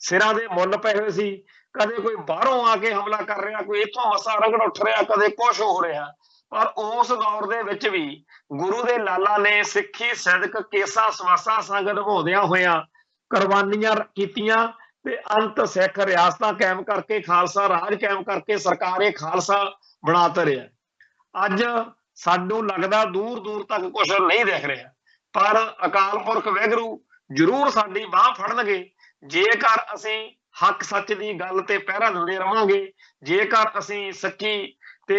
ਸਿਰਾਂ ਦੇ ਮੁੱਲ ਪਏ ਹੋਏ ਸੀ। ਕਦੇ ਕੋਈ ਬਾਹਰੋਂ ਆ ਕੇ ਹਮਲਾ ਕਰ ਰਿਹਾ, ਕੋਈ ਇੱਥੋਂ ਮਸਾ ਰਗੜ ਉੱਠ ਰਿਹਾ, ਕਦੇ ਕੁਛ ਹੋ ਰਿਹਾ। ਪਰ ਉਸ ਦੌਰ ਦੇ ਵਿੱਚ ਵੀ ਗੁਰੂ ਦੇ ਲਾਲਾ ਨੇ ਸਿੱਖੀ ਸਦਕ ਕੇਸਾ ਸਵਾਸਾ ਸੰਗ ਨਿਭਾਉਂਦਿਆਂ ਹੋਇਆਂ ਕੁਰਬਾਨੀਆਂ ਕੀਤੀਆਂ ਤੇ ਅੰਤ ਸਿੱਖ ਰਿਆਸਤਾਂ ਕਾਇਮ ਕਰਕੇ, ਖਾਲਸਾ ਰਾਜ ਕਾਇਮ ਕਰਕੇ ਸਰਕਾਰੇ ਖਾਲਸਾ ਬਣਾ ਧਰਿਆ। ਅੱਜ ਸਾਨੂੰ ਲੱਗਦਾ ਦੂਰ ਦੂਰ ਤੱਕ ਕੁਛ ਨਹੀਂ ਦਿਖ ਰਿਹਾ, ਪਰ ਅਕਾਲ ਪੁਰਖ ਵਾਹਿਗੁਰੂ ਜ਼ਰੂਰ ਸਾਡੀ ਬਾਹ ਫੜਨਗੇ ਜੇਕਰ ਅਸੀਂ ਹੱਕ ਸੱਚ ਦੀ ਗੱਲ ਤੇ ਪਹਿਰਾ ਦਿੰਦੇ ਰਵਾਂਗੇ। ਜੇਕਰ ਅਸੀਂ ਸੱਚੀ ਤੇ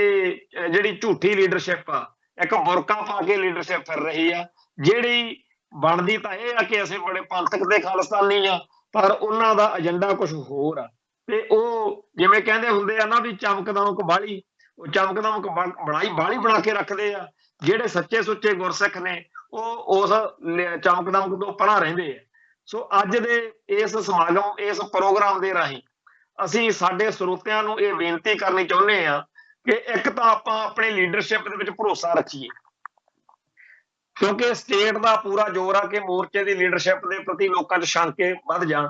ਜਿਹੜੀ ਝੂਠੀ ਲੀਡਰਸ਼ਿਪ ਆ, ਇੱਕ ਬੁਰਕਾ ਪਾ ਕੇ ਲੀਡਰਸ਼ਿਪ ਫਿਰ ਰਹੀ ਆ, ਜਿਹੜੀ ਬਣਦੀ ਤਾਂ ਇਹ ਆ ਕਿ ਅਸੀਂ ਬੜੇ ਪੰਥਕ ਤੇ ਖਾਲਿਸਤਾਨੀ ਆ, ਪਰ ਉਹਨਾਂ ਦਾ ਏਜੰਡਾ ਕੁਝ ਹੋਰ ਆ। ਤੇ ਉਹ ਜਿਵੇਂ ਕਹਿੰਦੇ ਹੁੰਦੇ ਆ ਨਾ ਵੀ ਚਮਕਦਮਕ ਬਾਹਲੀ, ਉਹ ਚਮਕਦਮਕ ਬਾਹਲੀ ਬਣਾ ਕੇ ਰੱਖਦੇ ਆ। ਜਿਹੜੇ ਸੱਚੇ ਸੁੱਚੇ ਗੁਰਸਿੱਖ ਨੇ ਉਹ ਉਸ ਚਮਕਦਮਕ ਤੋਂ ਪਰਾਂ ਰਹਿੰਦੇ ਆ। ਸੋ ਅੱਜ ਦੇ ਇਸ ਸਮਾਗਮ, ਇਸ ਪ੍ਰੋਗਰਾਮ ਦੇ ਰਾਹੀਂ ਅਸੀਂ ਸਾਡੇ ਸਰੋਤਿਆਂ ਨੂੰ ਇਹ ਬੇਨਤੀ ਕਰਨੀ ਚਾਹੁੰਦੇ ਆ ਕਿ ਇੱਕ ਤਾਂ ਆਪਾਂ ਆਪਣੀ ਲੀਡਰਸ਼ਿਪ ਦੇ ਵਿੱਚ ਭਰੋਸਾ ਰੱਖੀਏ, ਕਿਉਂਕਿ ਸਟੇਟ ਦਾ ਪੂਰਾ ਜ਼ੋਰ ਆ ਕਿ ਮੋਰਚੇ ਦੀ ਲੀਡਰਸ਼ਿਪ ਦੇ ਪ੍ਰਤੀ ਲੋਕਾਂ 'ਚ ਸ਼ੰਕੇ ਵੱਧ ਜਾਣ।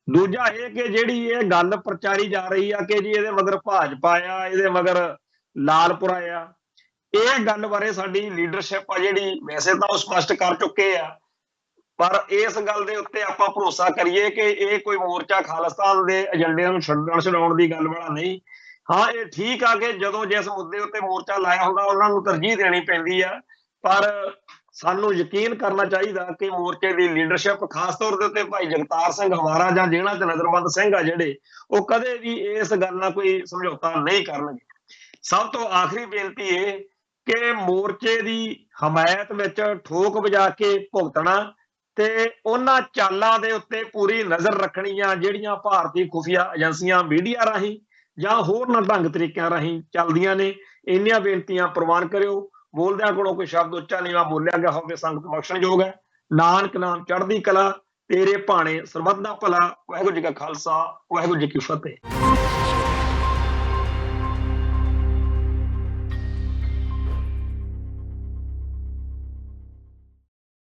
ਦੂਜਾ ਇਹ ਕਿ ਜਿਹੜੀ ਇਹ ਗੱਲ ਪ੍ਰਚਾਰੀ ਜਾ ਰਹੀ ਆ ਕਿ ਜੀ ਇਹਦੇ ਮਗਰ ਭਾਜਪਾ ਆ, ਇਹਦੇ ਮਗਰ ਲਾਲਪੁਰਾ ਆ, ਇਹ ਗੱਲ ਬਾਰੇ ਸਾਡੀ ਲੀਡਰਸ਼ਿਪ ਆ ਜਿਹੜੀ ਵੈਸੇ ਤਾਂ ਉਹ ਸਪਸ਼ਟ ਕਰ ਚੁੱਕੇ ਆ, ਪਰ ਇਸ ਗੱਲ ਦੇ ਉੱਤੇ ਆਪਾਂ ਭਰੋਸਾ ਕਰੀਏ ਕਿ ਇਹ ਕੋਈ ਮੋਰਚਾ ਖਾਲਿਸਤਾਨ ਦੇ ਏਜੰਡਿਆਂ ਨੂੰ ਛਡਾਉਣ ਦੀ ਗੱਲ ਵਾਲਾ ਨਹੀਂ। ਹਾਂ, ਇਹ ਠੀਕ ਆ ਕਿ ਜਦੋਂ ਜਿਸ ਮੁੱਦੇ ਉੱਤੇ ਮੋਰਚਾ ਲਾਇਆ ਹੁੰਦਾ ਉਹਨਾਂ ਨੂੰ ਤਰਜੀਹ ਦੇਣੀ ਪੈਂਦੀ ਆ, ਪਰ ਸਾਨੂੰ ਯਕੀਨ ਕਰਨਾ ਚਾਹੀਦਾ ਕਿ ਮੋਰਚੇ ਦੀ ਲੀਡਰਸ਼ਿਪ, ਖਾਸ ਤੌਰ ਦੇ ਉੱਤੇ ਭਾਈ ਜਗਤਾਰ ਸਿੰਘ ਹਵਾਰਾ ਜਾਂ ਜਿਹਨਾਂ 'ਚ ਨਜ਼ਰਬੰਦ ਸਿੰਘ ਆ ਜਿਹੜੇ, ਉਹ ਕਦੇ ਵੀ ਇਸ ਗੱਲ ਨਾਲ ਕੋਈ ਸਮਝੌਤਾ ਨਹੀਂ ਕਰਨਗੇ। ਸਭ ਤੋਂ ਆਖਰੀ ਬੇਨਤੀ ਇਹ ਕਿ ਮੋਰਚੇ ਦੀ ਹਮਾਇਤ ਵਿੱਚ ਠੋਕ ਵਜਾ ਕੇ ਭੁਗਤਣਾ ਤੇ ਉਹਨਾਂ ਚਾਲਾਂ ਦੇ ਉੱਤੇ ਪੂਰੀ ਨਜ਼ਰ ਰੱਖਣੀ ਆ ਜਿਹੜੀਆਂ ਭਾਰਤੀ ਖੁਫੀਆ ਏਜੰਸੀਆਂ ਮੀਡੀਆ ਰਾਹੀਂ ਜਾਂ ਹੋਰਨਾਂ ਢੰਗ ਤਰੀਕਿਆਂ ਰਾਹੀਂ ਚੱਲਦੀਆਂ ਨੇ। ਇੰਨੀਆਂ ਬੇਨਤੀਆਂ ਪ੍ਰਵਾਨ ਕਰਿਓ। ਬੋਲਦਿਆਂ ਕੋਲੋਂ ਕੋਈ ਸ਼ਬਦ ਉੱਚਾ ਨੀਵਾਂ ਬੋਲਿਆ ਗਿਆ ਹੋਵੇ ਸੰਗਤ ਬਖਸ਼ਣਯੋਗ ਹੈ। ਨਾਨਕ ਨਾਮ ਚੜ੍ਹਦੀ ਕਲਾ, ਤੇਰੇ ਭਾਣੇ ਸਰਬੱਤ ਦਾ ਭਲਾ। ਵਾਹਿਗੁਰੂ ਜੀ ਕਾ ਖਾਲਸਾ, ਵਾਹਿਗੁਰੂ ਜੀ ਕੀ ਫਤਿਹ।